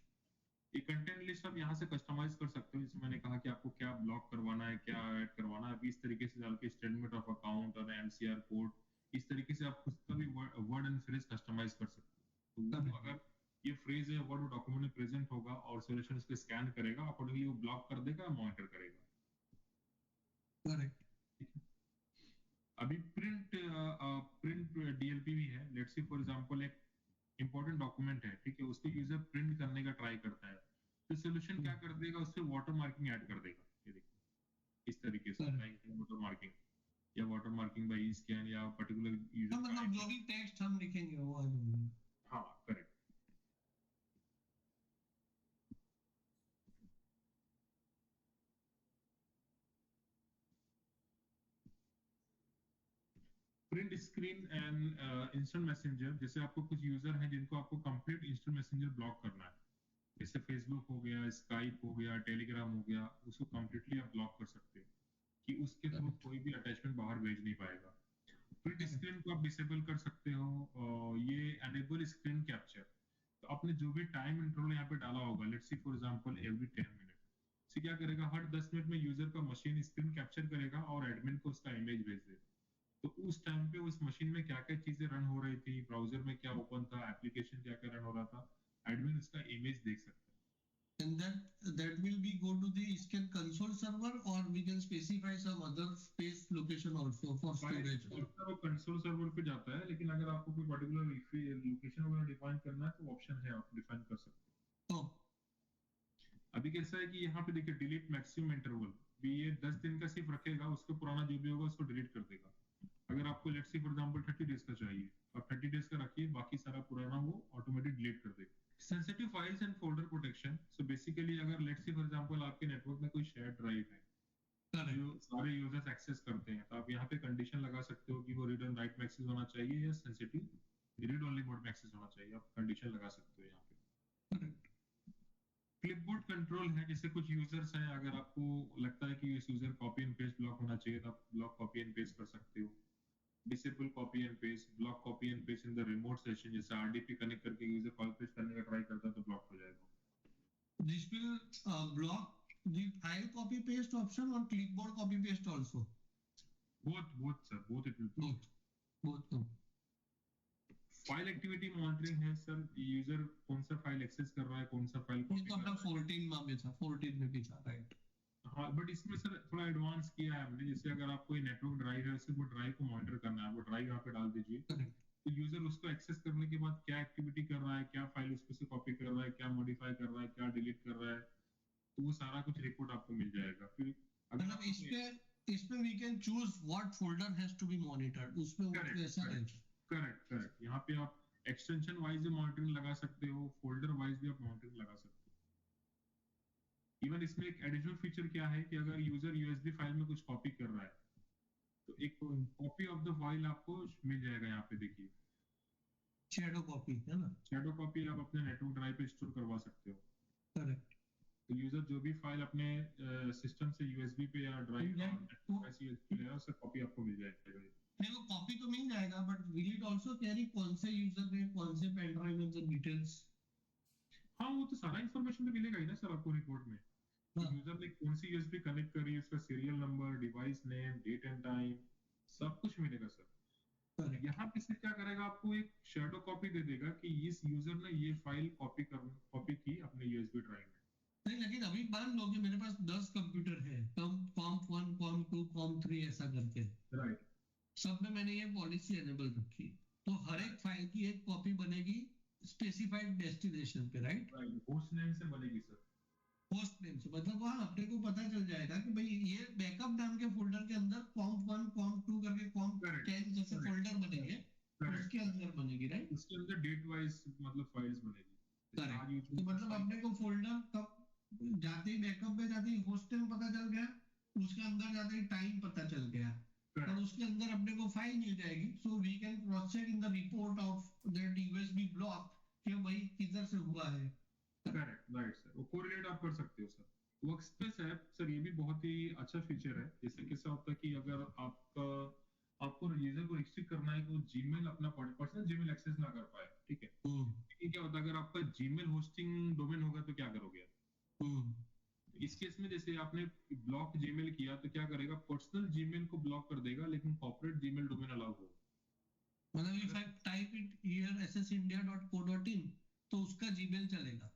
ये कंटेंट लिस्ट आप यहाँ से कस्टमाइज कर सकते हो, जैसे मैंने कहा कि आपको क्या ब्लॉक करवाना है, क्या ऐड करवाना है, इस तरीके से डाल के स्टेटमेंट ऑफ अकाउंट और एमसीआर कोड, इस तरीके से आप खुद का भी वर्ड एंड फ्रेज कस्टमाइज कर सकते हो। तो अगर ये फ्रेज है वर्ड डॉक्यूमेंट में प्रेजेंट होगा और सॉल्यूशन इसको स्कैन करेगा, अकॉर्डिंगली वो ब्लॉक कर देगा, मॉनिटर करेगा। करेक्ट। अभी प्रिंट डीएलपी भी है। लेट्स सी फॉर एग्जांपल एक इंपॉर्टेंट डॉक्यूमेंट है, ठीक है, उसको यूजर प्रिंट करने का ट्राई करता है, तो सॉल्यूशन क्या कर देगा, उससे वाटर मार्किंग ऐड कर देगा। ये देखिए इस तरीके से वाटर मार्किंग या वाटर मार्किंग बाय स्कैन या पर्टिकुलर यूजर, मतलब जो भी टेक्स्ट हम लिखेंगे वो आ जाएगा। हाँ, correct. Print screen and instant messenger, जैसे आपको कुछ यूजर हैं जिनको आपको कंप्लीट इंस्टेंट मैसेंजर ब्लॉक करना है, जैसे फेसबुक हो गया, स्काइप हो गया, टेलीग्राम हो गया, उसको कंप्लीटली आप ब्लॉक कर सकते हो कि उसके थ्रू कोई भी अटैचमेंट बाहर भेज नहीं पाएगा। प्रिंट स्क्रीन को आप डिसेबल कर सकते हो, ये एनेबल स्क्रीन कैप्चर, तो आपने जो भी टाइम इंटरवल यहाँ पे डाला होगा, let's see for example every 10 minute, से क्या करेगा, हर 10 मिनट में यूजर का मशीन स्क्रीन कैप्चर करेगा और एडमिन को उसका इमेज भेज देगा। तो उस टाइम पे उस मशीन में क्या क्या चीजें रन हो रही थी, ब्राउजर में क्या ओपन था, एप्लीकेशन क्या क्या रन हो रहा था, एडमिन उसका इमेज देख सकता है। And that will be go to the SQL console server, or we can specify some other space location also for storage. वो कंसोल सर्वर पे जाता है, लेकिन अगर आपको कोई पर्टिकुलर लोकेशन वगैरह डिफाइन करना है तो ऑप्शन है, आप डिफाइन कर सकते हो। अभी कैसा है कि यहाँ पे देखिए डिलीट मैक्सिमम इंटरवल भी, ये 10 दिन का सिर्फ रखेगा, उसके पुराना जो भी होगा उसको डिलीट कर देगा। अगर आपको let's see for example 30 days का चाहिए, आप 30 डेज का रखिए, बाकी सारा पुराना वो ऑटोमेटिक डिलीट कर देगा। Sensitive files and folder protection, so basically अगर लेट्स सी फॉर एग्जांपल आपके नेटवर्क में कोई शेयर ड्राइव है जो सारे यूजर्स एक्सेस करते हैं, तो आप यहाँ पे कंडीशन लगा सकते हो कि वो रीड एंड राइट में एक्सेस होना चाहिए या सेंसिटिव रीड ओनली मोड में एक्सेस होना चाहिए, आप कंडीशन लगा सकते हो यहाँ पे। क्लिपबोर्ड कंट्रोल है, जैसे कुछ यूजर्स हैं, अगर आपको लगता है कि इस user copy and paste block होना चाहिए तो आप ब्लॉक कॉपी एंड पेस्ट कर सकते हो। Disable copy and paste, block copy and paste in the remote session, जैसे आरडीपी कनेक्ट करके यूजर कॉपी पेस्ट करने का ट्राई करता है तो ब्लॉक हो जाएगा। This will block the file copy paste option or clipboard copy paste also. both sir, both it will block. Both. File activity monitoring है सर, यूजर कौन सा फाइल एक्सेस कर रहा है, कौन सा फाइल ये कॉपी तो कर अपना रहा है। 14 में था, 14 में भी था, राइट। हाँ, बट इसमें सर थोड़ा एडवांस किया है हमने, जैसे अगर आपको नेटवर्क ड्राइव है, सिर्फ वो ड्राइव को मॉनिटर करना है, वो ड्राइव यहाँ पे डाल दीजिए, तो यूजर उसको एक्सेस करने के बाद क्या एक्टिविटी कर रहा है, क्या फाइल उसको से कॉपी कर रहा है, क्या मॉडिफाई कर रहा है, क्या डिलीट कर रहा है, तो वो सारा कुछ रिपोर्ट आपको मिल जाएगा। फिर अगर मतलब इसमें we can choose what folder has to be monitored, उसमें वैसा है। करेक्ट, यहाँ पे आप एक्सटेंशन वाइज भी मॉनिटरिंग लगा सकते हो, फोल्डर वाइज भी आप मॉनिटरिंग लगा सकते हो। इवन इसमें एक एडिशनल फीचर क्या है कि अगर यूजर यूएसबी फाइल में कुछ कॉपी कर रहा है तो एक कॉपी ऑफ द फाइल आपको मिल जाएगा, यहाँ पे देखिए शैडो कॉपी है ना, शैडो कॉपी आप अपने नेटवर्क ड्राइव पे स्टोर करवा सकते हो। करेक्ट। तो यूजर जो भी फाइल अपने सिस्टम से यूएसबी पे या ड्राइव ऐसी यूएसबी ले रहा है उसका कॉपी आपको मिल जाएगा। नहीं, वो कॉपी तो मिल जाएगा, but will it also carry कौन से यूजर ने कौन से पेन ड्राइव में द डिटेल्स। हाँ, वो तो सारा इंफॉर्मेशन तो मिलेगा ही ना सर आपको रिपोर्ट में, यूजर ने कौन सी यूएसबी कनेक्ट करी है, उसका serial number, device name, date and time, सब कुछ मिलेगा सर। यहाँ पे से क्या करेगा, आपको एक शैडो कॉपी दे देगा कि इस यूजर ने ये फाइल कॉपी की अपने यूएसबी ड्राइव में। नहीं, लेकिन अभी मान लो कि मेरे पास 10 कंप्यूटर है, कॉम्प 1, कॉम्प 2, कॉम्प 3 ऐसा करके, राइट, सब में मैंने ये पॉलिसी एनेबल रखी, तो हर एक फाइल की एक कॉपी बनेगी स्पेसिफाइड डेस्टिनेशन पे, राइट। होस्ट नेम से बनेगी सर, होस्ट नेम से, मतलब वहां अपने को पता चल जाएगा कि भाई ये बैकअप नाम के फोल्डर के अंदर कॉम्प 1, कॉम्प 2 करके कॉम्प 10 जैसे फोल्डर बनेंगे, उसके अंदर बनेगी, राइट। उसके अंदर डेट वाइज मतलब फाइल्स बनेगी। तो मतलब अपने को फोल्डर कब जाते ही बैकअप में जाते ही होस्ट नेम पता चल गया, उसके अंदर जाते ही टाइम पता चल गया, और उसके अंदर अपने को फाइल मिल जाएगी, so we can cross check in the report of that USB block कि भाई किधर से हुआ है। करेक्ट, राइट सर, वो कोरिलेट आप कर सकते हो सर। वर्कस्पेस ऐप सर ये भी बहुत ही अच्छा फीचर है, जैसे कैसा होता है कि अगर आपको यूजर को रिस्ट्रिक्ट करना है कि वो जीमेल अपना पर्सनल जीमेल एक्सेस ना कर पाए, ठीक है, लेकिन क्या होता है अगर आपका जीमेल होस्टिंग डोमेन होगा तो क्या करोगे। इस केस में जैसे आपने ब्लॉक जीमेल किया तो क्या करेगा, पर्सनल जीमेल को ब्लॉक कर देगा लेकिन कॉर्पोरेट जीमेल डोमेन अलाउ होगा। मतलब if I type it here ssindia.co.in तो उसका जीमेल चलेगा,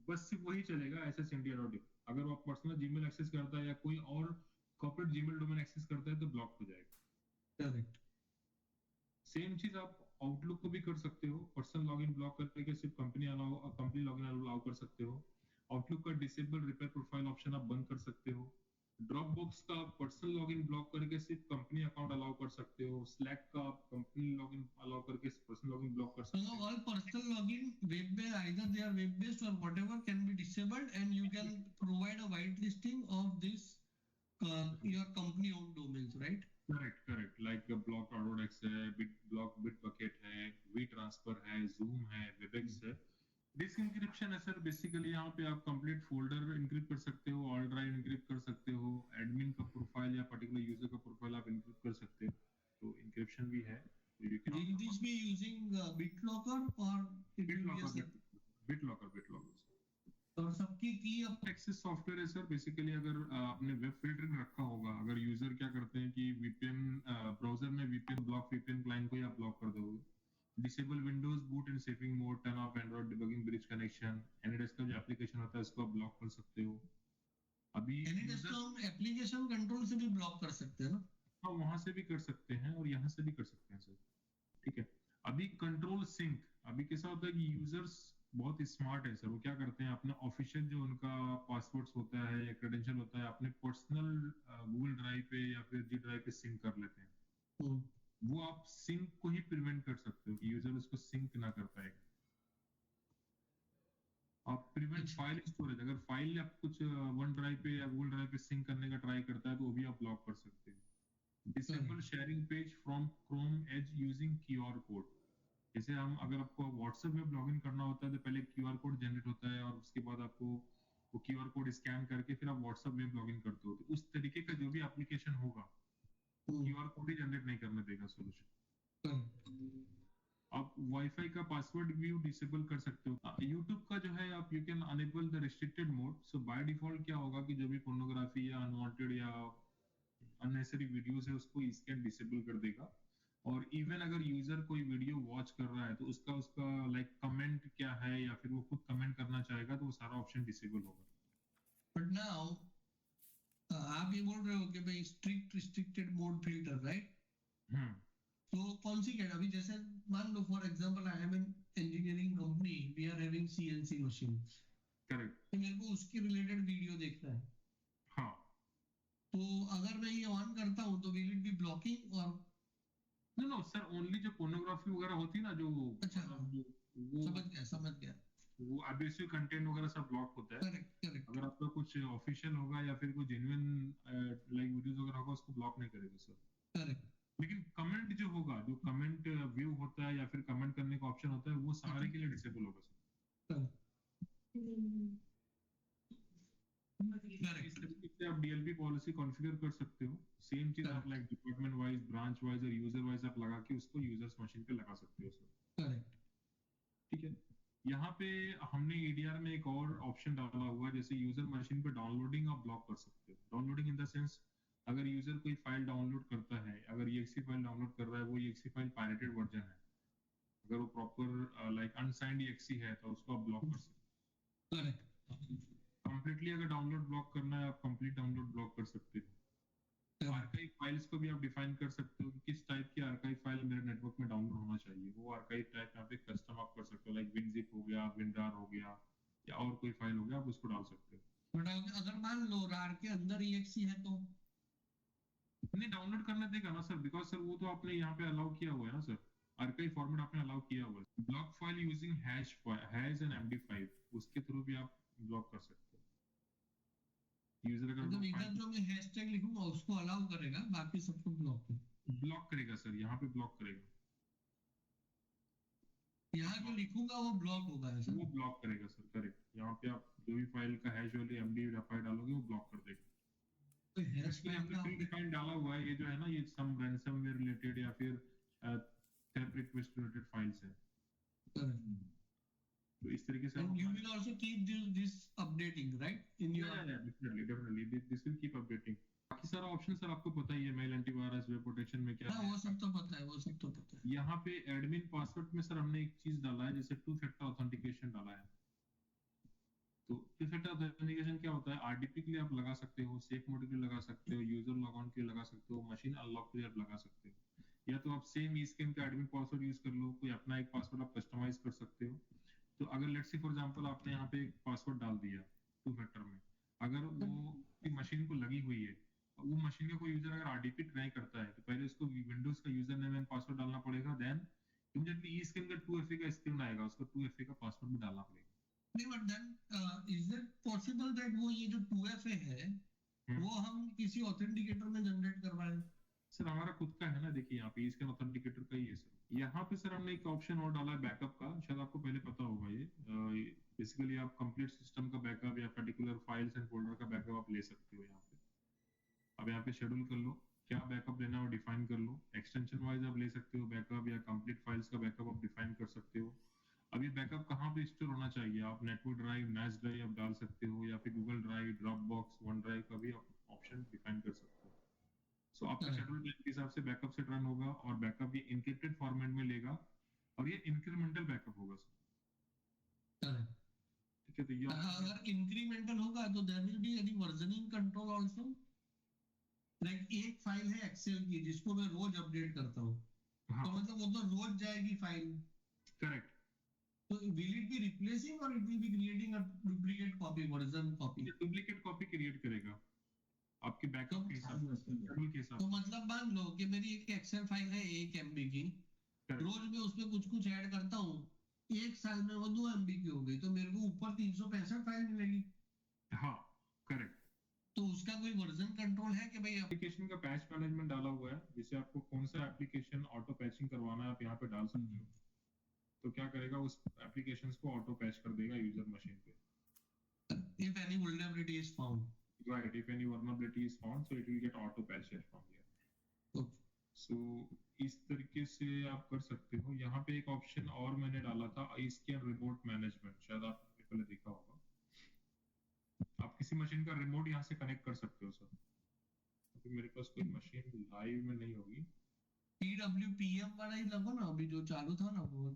बस सिर्फ वही चलेगा ssindia.in। अगर वो पर्सनल जीमेल एक्सेस करता है या कोई और कॉर्पोरेट जीमेल डोमेन एक्सेस करता है तो ब्लॉक हो जाएगा। करेक्ट। सेम चीज आप आउटलुक को भी कर सकते हो, पर्सनल लॉगिन ब्लॉक करके सिर्फ कंपनी लॉगिन अलाउ कर सकते हो। आउटलुक का डिसेबल रिपेयर प्रोफाइल ऑप्शन आप बंद कर सकते हो। ड्रॉपबॉक्स का पर्सनल लॉगिन ब्लॉक करके सिर्फ कंपनी अकाउंट अलाउ कर सकते हो। स्लैक का आप कंपनी लॉगिन अलाउ करके पर्सनल लॉगिन ब्लॉक कर सकते हो। All personal login web based, either they are web based or whatever, can be disabled, and you can provide a whitelisting of this your company owned domains, right? Correct, like block Autodesk है, Bitbucket है, we transfer है, zoom है, Webex है। Disc encryption है sir, basically यहाँ पे आप complete folder encrypt कर सकते हो, ऑल ड्राइव इंक्रिप्ट कर सकते हो, एडमिन का प्रोफाइल या पर्टिकुलर यूजर का प्रोफाइल आप इंक्रिप्ट कर सकते हो, तो इंक्रिप्शन भी है। Will this be using BitLocker or BitLocker और सबकी की एक्सेस सॉफ्टवेयर है सर। बेसिकली अगर आपने वेब फिल्टरिंग रखा होगा, अगर यूजर क्या करते हैं कि वीपीएन ब्राउजर में वीपीएन क्लाइंट को या ब्लॉक कर दोगे। Disable Windows boot and saving mode, turn off Android debugging bridge connection, एनएडएस का जो एप्लीकेशन होता है उसको आप ब्लॉक कर सकते हो। अभी एनएडएस को हम एप्लीकेशन कंट्रोल से भी ब्लॉक कर सकते हैं ना। हाँ, वहां से भी कर सकते हैं और यहाँ से भी कर सकते हैं सर, ठीक है। अभी कंट्रोल सिंक, अभी कैसा होता है कि यूजर्स बहुत स्मार्ट है सर, वो क्या करते हैं अपना ऑफिशियल जो उनका पासवर्ड्स होता है या क्रेडेंशियल होता है अपने पर्सनल गूगल ड्राइव पे या फिर जी ड्राइव पे सिंक कर लेते हैं। वो आप सिंक को ही प्रिवेंट कर सकते हो कि यूजर उसको सिंक ना कर पाएगा। आप प्रिवेंट फाइल स्टोरेज, अगर फाइल आप कुछ वन ड्राइव पे या गूगल ड्राइव पे सिंक करने का ट्राई करता है तो वो भी आप ब्लॉक कर सकते हैं। Disable sharing page from Chrome Edge using QR code, जैसे हम अगर आपको व्हाट्सएप में लॉगिन करना होता है तो पहले क्यूआर कोड जनरेट होता है और उसके बाद आपको वो QR कोड स्कैन करके फिर आप व्हाट्सएप वेब लॉगिन करते हो, तो उस तरीके का जो भी एप्लीकेशन होगा QR कोड ही जनरेट नहीं करने देगा सोल्यूशन। आप वाईफाई का पासवर्ड भी डिसेबल कर सकते हो। यूट्यूब का जो है आप you can enable the restricted mode. So by default क्या होगा कि जो भी पोर्नोग्राफी या अनवांटेड या अननेसेसरी वीडियोस है उसको इसके डिसेबल कर देगा। और इवन अगर यूजर कोई वीडियो वॉच कर रहा है तो उसका उसका लाइक कमेंट क्या है या फिर वो खुद कमेंट करना चाहेगा तो वो सारा ऑप्शन डिसेबल होगा। बट नाउ आप ये बोल रहे हो कि भाई strict restricted mode filter, right? तो कौन सी कैटेगरी, अभी जैसे मान लो for example I am in engineering company, we are having CNC machine, correct, तो मेरे को उसके रिलेटेड वीडियो देखना है, हाँ। तो अगर मैं ये ऑन करता हूँ तो विल इट बी ब्लॉकिंग और नो नो सर, ओनली जो पोर्नोग्राफी वगैरह होती है ना, जो अच्छा वो समझ गया वो एब्यूसिव कंटेंट वगैरह सब ब्लॉक होता है। करेक्ट करेक्ट अगर आपका कुछ ऑफिशियल होगा या फिर कोई जेन्युइन लाइक वीडियोस वगैरह होगा उसको ब्लॉक नहीं करेगा सर। करेक्ट। लेकिन कमेंट जो होगा, जो कमेंट व्यू होता है या फिर कमेंट करने का ऑप्शन होता है, वो सारे के लिए डिसेबल होगा सर। इस तरीके से आप डीएलपी पॉलिसी कॉन्फ़िगर कर सकते हो। सेम चीज आप like department wise, branch wise और यूजर वाइज आप लगा के उसको यूजर्स मशीन पे लगा सकते हो सर। करेक्ट। ठीक है। यहाँ पे हमने EDR में एक और ऑप्शन डाला हुआ है, जैसे यूजर मशीन पे डाउनलोडिंग आप ब्लॉक कर सकते हो। डाउनलोडिंग इन द सेंस, अगर यूजर कोई फाइल डाउनलोड करता है, अगर EXE फाइल डाउनलोड कर रहा है, वो EXE फाइल पायरेटेड वर्जन है, अगर वो प्रॉपर लाइक अनसाइंड EXE है तो उसको आप ब्लॉक कर सकते हो। करेक्ट। कंप्लीटली अगर डाउनलोड ब्लॉक करना है, आप कंप्लीट डाउनलोड ब्लॉक कर सकते हो। आर्काइव फाइल्स को भी आप डिफाइन कर सकते हो कि किस टाइप की आर्काइव फाइल मेरे नेटवर्क में डाउनलोड होना चाहिए। वो आर्काइव टाइप यहाँ पे कस्टम आप कर सकते हो, लाइक WinZip हो गया, WinRAR हो गया, या और कोई फाइल हो गया, आप उसको डाल सकते हो। बट अगर मान लो RAR के अंदर EXE है तो नहीं डाउनलोड करने देगा ना सर, बिकॉज सर वो तो आपने यहाँ पे अलाउ किया हुआ है ना सर, आर्काइव फॉर्मेट आपने अलाउ किया हुआ है। Block file using hash and MD5, उसके थ्रू भी आप ब्लॉक कर सकते हो। यूजर अगर मतलब इधर जो मैं हैशटैग लिखूंगा उसको अलाउ करेगा, बाकी सबको ब्लॉक करेगा सर, यहाँ पे ब्लॉक करेगा। यहाँ जो लिखूंगा वो ब्लॉक होगा ऐसा? वो ब्लॉक करेगा सर, करेक्ट। यहाँ पे आप जो भी फाइल का हैश वाली MD5 डालोगे वो ब्लॉक कर देगा। तो हैश इसलिए फाइल हमने का प्री डिफाइन डाला हुआ है, ये जो है ना, ये सम रैंसमवेयर रिलेटेड या फिर थेप रिक्वेस्ट रिलेटेड फाइल्स है। तो इस तरीके से and you will also keep this updating, right, in your definitely this will keep updating। बाकी सारा ऑप्शन सर आपको पता ही है, मेल एंटीवायरस, वेब प्रोटेक्शन में क्या है। वो सब तो पता है, वो सब तो पता है। यहाँ पे एडमिन पासवर्ड में सर हमने एक चीज डाला है, जैसे 2 फैक्टर ऑथेंटिकेशन डाला है। तो 2 फैक्टर ऑथेंटिकेशन क्या होता है? RDP के लिए आप लगा सकते हो, सेफ मोड के लिए लगा सकते हो, यूजर लॉग ऑन के लिए लगा सकते हो, मशीन अनलॉक के लिए आप लगा सकते हो, या तो आप सेम ईस्केम का एडमिन पासवर्ड यूज कर लो, कोई अपना एक पासवर्ड आप कस्टमाइज कर सकते हो। तो अगर लेट्स सी फॉर एग्जांपल आपने यहाँ पे एक पासवर्ड डाल दिया 2 फैक्टर में, अगर वो मशीन को लगी हुई है, वो मशीन का कोई यूजर अगर RDP ट्राई करता है तो पहले उसको विंडोज का यूजर नेम एंड पासवर्ड डालना पड़ेगा, देन इमीडिएटली ईस्केम का 2FA का स्क्रीन आएगा, उसको 2FA का पासवर्ड भी डालना पड़ेगा। नहीं, but then is it possible that वो ये जो 2FA है वो हम किसी ऑथेंटिकेटर में जनरेट करवाएं? सर हमारा खुद का है ना, देखिए यहाँ पे इसके ऑथेंटिकेटर का ही है सर। यहाँ पे सर हमने एक ऑप्शन और डाला है बैकअप का, शायद आपको पहले पता होगा। ये बेसिकली आप कंप्लीट सिस्टम का बैकअप या पर्टिकुलर फाइल्स एंड फोल्डर का बैकअप आप ले सकते हो। यहाँ पे अब यहाँ पे शेड्यूल कर लो, क्या बैकअप लेना है डिफाइन कर लो। एक्सटेंशन वाइज आप ले सकते हो बैकअप, या कंप्लीट फाइल्स का बैकअप आप डिफाइन कर सकते हो। अब ये बैकअप कहाँ पे स्टोर होना चाहिए, आप नेटवर्क ड्राइव, NAS ड्राइव आप डाल सकते हो, या फिर Google drive, Dropbox, one drive का भी आप ऑप्शन डिफाइन कर सकते हो। सो आपका शेड्यूल टाइम के हिसाब से बैकअप सेट रन होगा, और बैकअप ये एन्क्रिप्टेड फॉर्मेट में लेगा, और ये इंक्रीमेंटल बैकअप होगा सर। ठीक है, तो ये अगर इंक्रीमेंटल होगा तो there will be any versioning control also. Like एक फाइल है एक्सेल की जिसको मैं रोज अपडेट करता हूँ, तो मतलब वो तो रोज जाएगी फाइल। करेक्ट। तो will it be replacing or it will be creating a duplicate copy, version copy? ये डुप्लीकेट कॉपी क्रिएट करेगा आपके बैकअप के हिसाब से, शेड्यूल के हिसाब से। तो मतलब मान लो कि मेरी एक एक्सेल फाइल है 1 MB की, रोज मैं उसमें कुछ कुछ ऐड करता हूँ, एक साल में वो 2 MB की हो गई, तो मेरे को ऊपर 365 फाइल मिलेगी। हाँ करेक्ट। तो उसका कोई वर्जन कंट्रोल है कि भाई एप्लीकेशन का पैच मैनेजमेंट डाला हुआ है, जिससे आपको कौन सा एप्लीकेशन ऑटो पैचिंग करवाना है आप यहाँ पे डाल सकते हो। तो क्या करेगा, उस एप्लीकेशंस को ऑटो पैच कर देगा यूजर मशीन पे। if any vulnerability is found. Right, if any vulnerability is found, so it will get auto patched from here. Okay. So इस तरीके से आप कर सकते हो। यहाँ पे एक ऑप्शन और मैंने डाला था, इसके रिमोट मैनेजमेंट, शायद आपने पहले देखा होगा। आप किसी मशीन का रिमोट यहाँ से कनेक्ट कर सकते हो सर। अभी मेरे पास कोई मशीन लाइव में नहीं होगी। PWPM वाला ही लगो ना, अभी जो चालू था ना वो।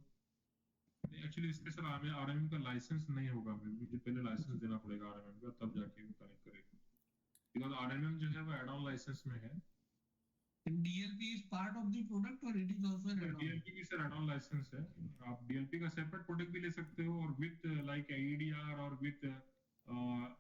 एक्चुअली इसके सर आरएमएम का लाइसेंस नहीं होगा, मुझे पहले लाइसेंस देना पड़ेगा आरएमएम का, तब जाके वो कनेक्ट करेगा। बिकॉज़ आरएमएम जो है वो ऐड ऑन लाइसेंस में है। DLP is part of the product or it is also an add-on? DLP भी सर ऐड ऑन लाइसेंस है। आप DLP का सेपरेट प्रोडक्ट भी ले सकते हो और विद लाइक EDR और विद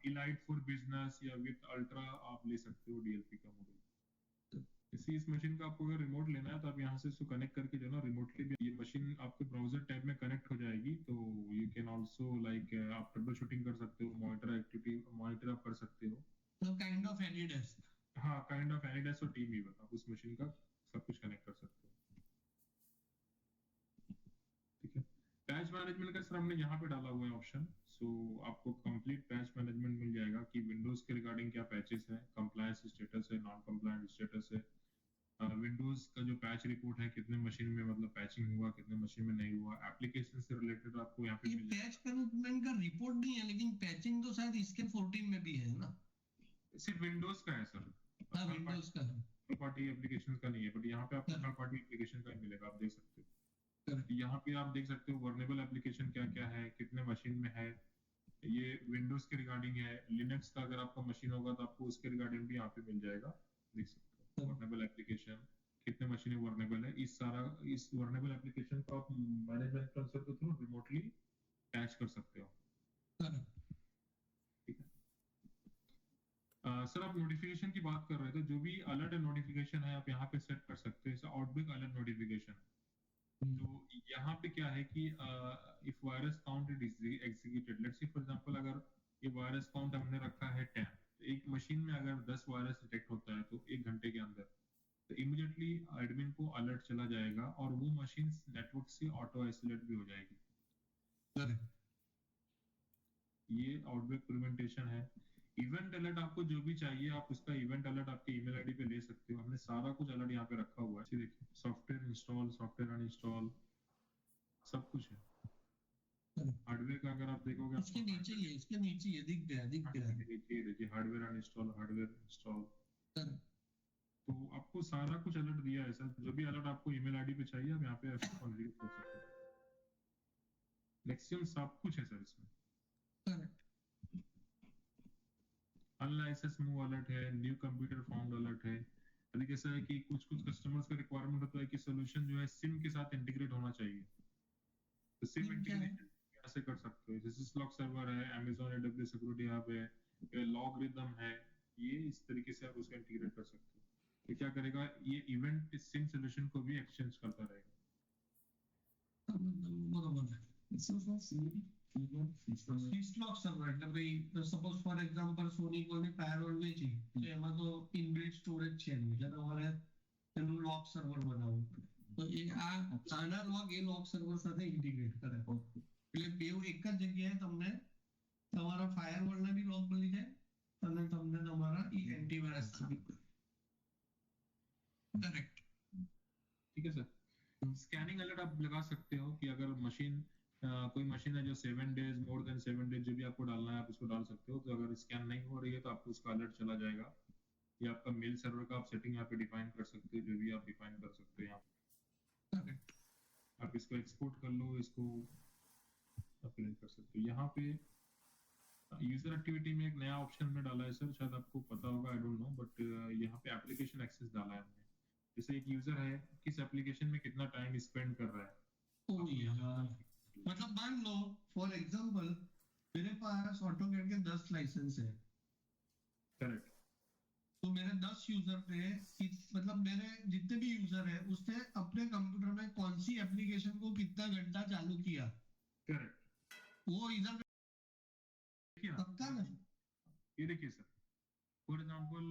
इलाइट फॉर बिजनेस या विद अल्ट्रा आप ले सकते हो DLP का मॉडल। इस मशीन का आपको अगर रिमोट लेना है तो आप यहाँ से इसको कनेक्ट करके जो है ना रिमोटली भी, ये मशीन आपके ब्राउजर टैब में कनेक्ट हो जाएगी। तो यू कैन आल्सो लाइक आप ट्रबल शूटिंग कर सकते हो, मॉनिटर एक्टिविटी मॉनिटर आप कर सकते हो। तो काइंड ऑफ एनीडेस्क। हाँ, काइंड ऑफ एनीडेस्क और टीमवीवर, आप उस मशीन का सब कुछ कनेक्ट कर सकते हो। ठीक है। पैच मैनेजमेंट का सर हमने यहाँ पे डाला हुआ है ऑप्शन। सो आपको कंप्लीट पैच मैनेजमेंट मिल जाएगा कि विंडोज के रिगार्डिंग क्या पैचेस है, कंप्लायंस स्टेटस है, नॉन कंप्लायंट स्टेटस है, विंडोज का जो पैच रिपोर्ट है, कितने मशीन में मतलब पैचिंग हुआ, कितने मशीन में नहीं हुआ, एप्लीकेशन से रिलेटेड आपको यहाँ पे ये मिल जाएगा। पैच मैनेजमेंट का रिपोर्ट नहीं है, लेकिन पैचिंग तो शायद इसके 14 में भी है ना। सिर्फ विंडोज का है सर, हाँ, विंडोज का है, थर्ड पार्टी एप्लीकेशन का नहीं है। बट यहाँ पे आपको थर्ड पार्टी एप्लीकेशन का ही मिलेगा, आप देख सकते हो। यहाँ पे आप देख सकते हो वर्नेबल एप्लीकेशन क्या क्या है, कितने मशीन में है। ये विंडोज के रिगार्डिंग है। लिनक्स का अगर आपका मशीन होगा तो आपको उसके रिगार्डिंग भी यहाँ पे मिल जाएगा, देख सकते हो। वर्नेबल एप्लीकेशन, कितने मशीनें वर्नेबल है, इस वर्नेबल एप्लीकेशन को आप मैनेजमेंट कंसोल के थ्रू रिमोटली पैच कर सकते हो। ठीक है। सर आप नोटिफिकेशन की बात कर रहे थे, जो भी अलर्ट एंड नोटिफिकेशन है आप यहाँ पे सेट कर सकते हो। जैसे आउटब्रेक अलर्ट नोटिफिकेशन, तो यहाँ पे क्या है कि if virus count is executed, let's say for example अगर ये वायरस काउंट हमने रखा है 10, तो एक मशीन में अगर 10 वायरस डिटेक्ट होता है तो 1 घंटे के अंदर, तो इमीडिएटली एडमिन को अलर्ट चला जाएगा और वो मशीन नेटवर्क से ऑटो आइसोलेट भी हो जाएगी। ये आउटब्रेक प्रिवेंटेशन है। इवेंट अलर्ट आपको जो भी चाहिए आप उसका इवेंट अलर्ट आपके ईमेल आईडी पे ले सकते हो। हमने सारा कुछ अलर्ट यहाँ पे रखा हुआ है। देखिए, सॉफ्टवेयर इंस्टॉल, सॉफ्टवेयर अनइंस्टॉल, सब कुछ है। हार्डवेयर का अगर आप देखोगे, इसके नीचे ही है, इसके नीचे ही दिख गया देखिए हार्डवेयर अनइंस्टॉल, हार्डवेयर इंस्टॉल, तो आपको सारा कुछ अलर्ट दिया है सर। जो भी अलर्ट आपको ईमेल आईडी पे चाहिए आप यहाँ पे कॉन्फ़िगर कर सकते हैं। मैक्सिमम सब कुछ है सर इसमें। अनलाइसेंस मूव अलर्ट है, न्यू कंप्यूटर फाउंड अलर्ट है। अभी कैसा है कि कुछ कस्टमर्स का रिक्वायरमेंट होता है कि सॉल्यूशन जो है सिम के साथ इंटीग्रेट होना चाहिए, तो सिम इंटीग्रेशन कैसे कर सकते हो। जैसे स्लॉक सर्वर है, Amazon AWS सिक्योरिटी हब है, लॉगरिदम है, ये इस तरीके से आप उसका इंटीग्रेट कर सकते हो। तो क्या करेगा, ये इवेंट सिम सॉल्यूशन को भी एक्सचेंज करता रहेगा। સ્લોક સર્વર એટલે ભાઈ સપોઝ ફોર એક્ઝામ્પલ સોની કોઈને ફાયરવોલ વેચી તો એમાં તો ઇનબિલ્ટ સ્ટોરેજ છે નહીં, એટલે તમારે એનું લોક સર્વર બનાવવું પડે। તો એ આના લોગ એ લોક સર્વર સાથે ઇન્ટિગ્રેટ કરે, એટલે બેવ એક જ જગ્યાએ તમને તમારા ફાયરવોલને બી લોક મળી જાય અને તમને તમારા ઈ એન્ટીવાયરસ બી करेक्ट। ठीक है सर। स्कैनिंग अलर्ट आप लगा सकते हो कि अगर मशीन कोई मशीन है जो 7 डेज, मोर देन 7 डेज जो भी आपको डालना है आप उसको डाल सकते हो। तो अगर स्कैन नहीं हो रही है तो आपको उसका अलर्ट चला जाएगा। ये आपका मेल सर्वर का आप सेटिंग यहाँ पे डिफाइन कर सकते हो, जो भी आप डिफाइन कर सकते हो यहाँ। आप इसको एक्सपोर्ट कर लो, इसको प्रिंट कर सकते हो। यहाँ पे यूजर एक्टिविटी में एक नया ऑप्शन में डाला है सर, शायद आपको पता होगा, आई डोंट नो, बट यहाँ पे एप्लीकेशन एक्सेस डाला है हमने। जैसे एक यूजर है, किस एप्लीकेशन में कितना टाइम स्पेंड कर रहा है। मतलब मान लो फॉर एग्जांपल मेरे पास ऑटोकैड के 10 लाइसेंस है, करेक्ट। तो मेरे 10 यूजर पे मतलब मेरे जितने भी यूजर है उसने अपने कंप्यूटर में कौन सी एप्लीकेशन को कितना घंटा चालू किया, करेक्ट, वो इधर पक्का ना। ये देखिए सर, फॉर एग्जांपल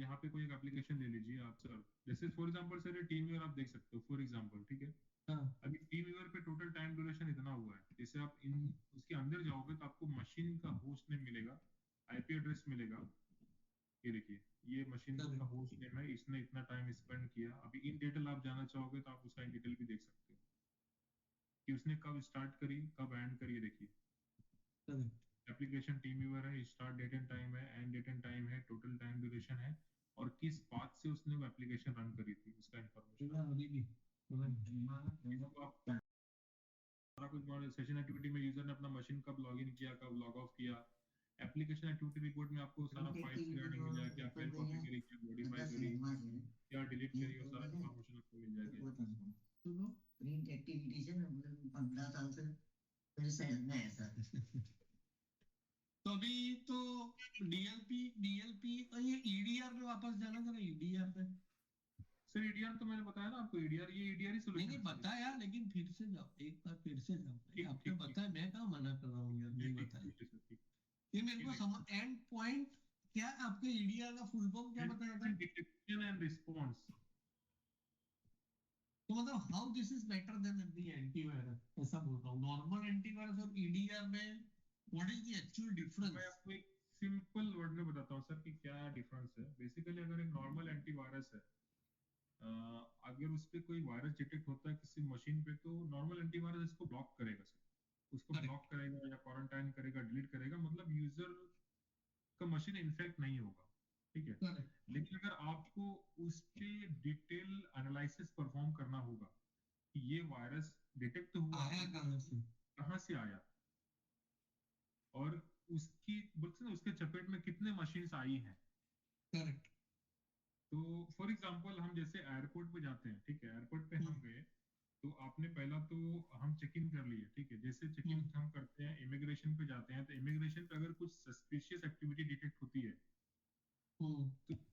यहाँ पे कोई एक एप्लीकेशन ले लीजिए आप सर। जैसे फॉर एग्जांपल सर ये टीम व्यूअर आप देख सकते हो, फॉर एग्जांपल, ठीक है। अभी टीम व्यूअर पे टोटल टाइम ड्यूरेशन इतना हुआ है। जैसे आप इन उसके अंदर जाओगे तो आपको मशीन का होस्ट नेम मिलेगा, किया। अभी इन डिटेल आप जाना चाहोगे तो आप उसका इन डिटेल भी देख सकते हो कि उसने कब स्टार्ट करी कब एंड करी, देखिए एप्लीकेशन टीम व्यूअर है, स्टार्ट डेट एंड टाइम है, एंड डेट एंड टाइम है, टोटल टाइम ड्यूरेशन है, और किस पाथ से उसने वो एप्लीकेशन रन करी थी उसका इंफॉर्मेशन। आप सारा कुछ सेशन एक्टिविटी में यूजर ने अपना मशीन कब लॉगिन किया कब लॉग ऑफ किया। एप्लीकेशन एक्टिविटी रिपोर्ट में आपको सारा फाइल्स रिगार्डिंग मिल जाएगा, क्या फाइल कॉपी करी, क्या मॉडिफाई करी, क्या डिलीट करी, वो सारा इंफॉर्मेशन आपको मिल जाएगा। प्रिंट एक्टिविटी से 15 साल से मेरे शहर में है सर। तो अभी तो डीएलपी और ये ईडीआर पे वापस जाना जरा, ईडीआर पे। सर ईडीआर तो मैंने बताया ना आपको, ईडीआर ये ईडीआर ही सोल्यूशन नहीं बताया, लेकिन फिर से जाओ, एक बार फिर से जाओ। आपने बताया, मैं कहाँ मना कर रहा हूँ यार, नहीं बताया। ये मेरे को समझ एंड पॉइंट क्या आपके ईडीआर का फुल फॉर्म क्या बताया था? Detection and response. तो मतलब how this is better than the antivirus, ऐसा बोल रहा हूँ। नॉर्मल एंटीवायरस और ईडीआर में what is the actual difference? मैं आपको एक सिंपल वर्ड में बताता हूँ सर कि क्या डिफरेंस है। बेसिकली अगर एक नॉर्मल एंटीवायरस है, अगर उस पर कोई वायरस डिटेक्ट होता है किसी मशीन पे, तो नॉर्मल एंटीवायरस इसको ब्लॉक करेगा सर, उसको ब्लॉक करेगा या क्वारंटाइन करेगा, डिलीट करेगा, मतलब यूजर का मशीन इन्फेक्ट नहीं होगा, ठीक है। लेकिन अगर आपको उस पे डिटेल एनालिसिस परफॉर्म करना होगा कि ये वायरस डिटेक्ट हुआ आया कहाँ से आया, और उसकी बोलते ना उसके चपेट में कितने मशीन्स आई हैं। करेक्ट। तो फॉर एग्जांपल हम जैसे एयरपोर्ट पे जाते हैं, ठीक है, एयरपोर्ट पे हम गए तो आपने पहला तो हम चेक इन कर लिए, ठीक है। जैसे चेक इन हम करते हैं, इमिग्रेशन पे जाते हैं, तो इमिग्रेशन पे अगर कुछ सस्पिशियस एक्टिविटी डिटेक्ट होती है तो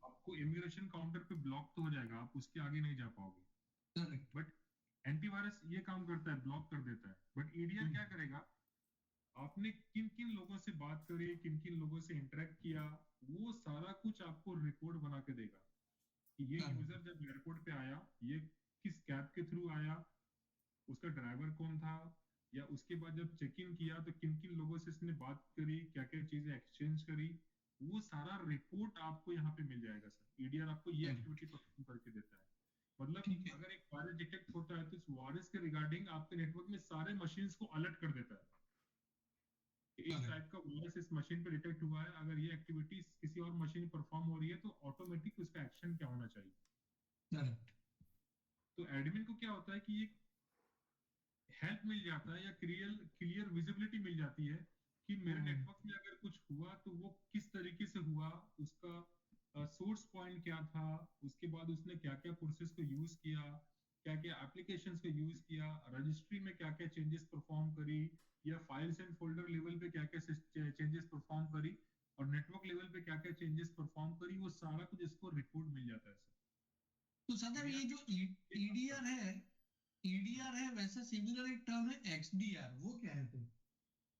आपको इमिग्रेशन काउंटर पे ब्लॉक तो हो जाएगा, आप उसके आगे नहीं जा पाओगे। बट एंटीवायरस ये काम करता है, ब्लॉक कर देता है। बट ईडीआर क्या करेगा, आपने किन किन लोगों से बात करी, किन किन लोगों से इंटरेक्ट किया, वो सारा कुछ आपको रिपोर्ट बना के देगा कि ये यूजर जब एयरपोर्ट पे आया, ये किस कैब के थ्रू आया, उसका ड्राइवर कौन था, या उसके बाद जब चेक इन किया तो किन किन लोगों से इसने बात करी, क्या क्या चीजें एक्सचेंज करी, वो सारा रिपोर्ट आपको यहाँ पे मिल जाएगा सर। ईडीआर आपको ये एक्टिविटी परफॉर्म करके देता है। मतलब अगर एक वायरस डिटेक्ट होता है तो इस वायरस के रिगार्डिंग आपके नेटवर्क में सारे मशीन्स को अलर्ट कर देता है, इस टाइप का वायरस इस मशीन पे डिटेक्ट हुआ है, अगर ये एक्टिविटी किसी और मशीन पे परफॉर्म हो रही है तो ऑटोमेटिक उसका एक्शन क्या होना चाहिए। तो एडमिन को क्या होता है कि ये हेल्प मिल जाता है या क्लियर विजिबिलिटी मिल जाती है कि मेरे नेटवर्क में अगर कुछ हुआ तो वो किस तरीके से हुआ, उसका सोर्स पॉइंट क्या था, उसके बाद उसने क्या क्या प्रोसेस को यूज किया, क्या क्या एप्लीकेशंस को यूज किया, रजिस्ट्री में क्या क्या चेंजेस परफॉर्म करी, या फाइल्स एंड फोल्डर लेवल पे क्या क्या चेंजेस परफॉर्म करी, और नेटवर्क लेवल पे क्या क्या चेंजेस परफॉर्म करी, वो सारा कुछ इसको रिपोर्ट मिल जाता है सर। तो सदर ये जो ईडीआर है वैसा सिमिलर एक टर्म है एक्सडीआर, वो क्या है? तो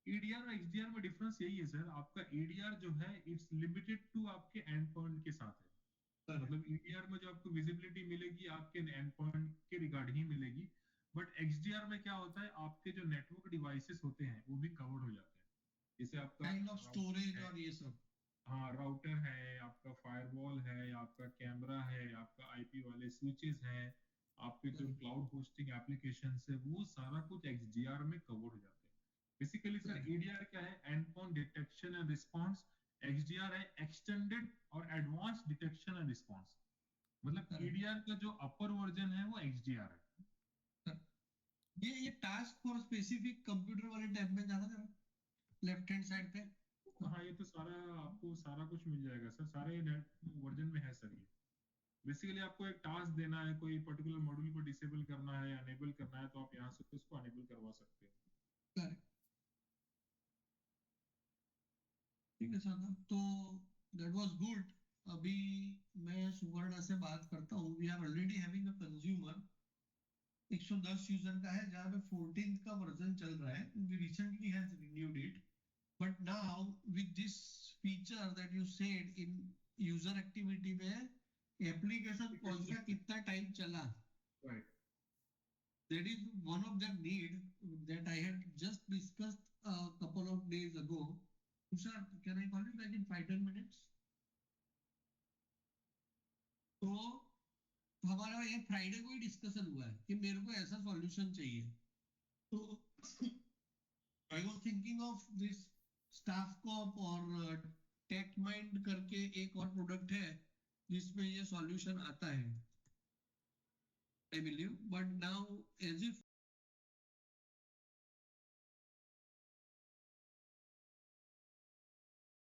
ईडीआर और एक्सडीआर में डिफरेंस यही है सर, आपका ईडीआर जो है इट्स लिमिटेड टू आपके एंड पॉइंट के साथ है। मतलब ईडीआर में जो आपको विजिबिलिटी मिलेगी आपके एंड पॉइंट के रिगार्डिंग ही मिलेगी। बट एक्सडीआर में क्या होता है, आपके जो नेटवर्क डिवाइसेस होते हैं वो भी कवर्ड हो जाते हैं, जैसे आपका काइंड ऑफ स्टोरेज और ये सब। हाँ, राउटर है, आपका फायरवॉल है, आपका कैमरा है, आपका आईपी वाले स्विचेस हैं, आपके जो क्लाउड होस्टिंग एप्लीकेशंस है, वो सारा कुछ एक्सडीआर में कवर हो जाते हैं। बेसिकली सर ईडीआर क्या है, and point detection and response. XDR है एक्सटेंडेड और एडवांस डिटेक्शन एंड रिस्पांस। मतलब ईडीआर का जो अपर वर्जन है वो एक्सडीआर है। ये टास्क फॉर स्पेसिफिक कंप्यूटर वाले टैब में जाना जरा, लेफ्ट हैंड साइड पे। हाँ, ये तो सारा आपको सारा कुछ मिल जाएगा सर, सारे वर्जन में है सर। ये बेसिकली आपको एक टास्क देना है, कोई पर्टिकुलर मॉड्यूल को डिसेबल करना है, अनेबल करना है, तो आप यहाँ से उसको अनेबल करवा सकते हो। ठीक है सर, तो दैट वाज गुड। अभी मैं सुवर्ण से बात करता हूँ। We are already having a consumer 110 user का है, जहाँ पे 14th का वर्जन चल रहा है। We recently has renewed it, but now with this feature that you said in user activity में एप्लीकेशन कौन सा कितना टाइम चला, that is one of the need that I had just discussed a couple of days ago. Tushar, can I call you back in 5-10 minutes? तो हमारा ये Friday को ही discussion हुआ है कि मेरे को ऐसा सॉल्यूशन चाहिए, तो I was thinking of this staff cop और टेक माइंड करके एक और प्रोडक्ट है जिसमें ये सॉल्यूशन आता है, I believe, but now as if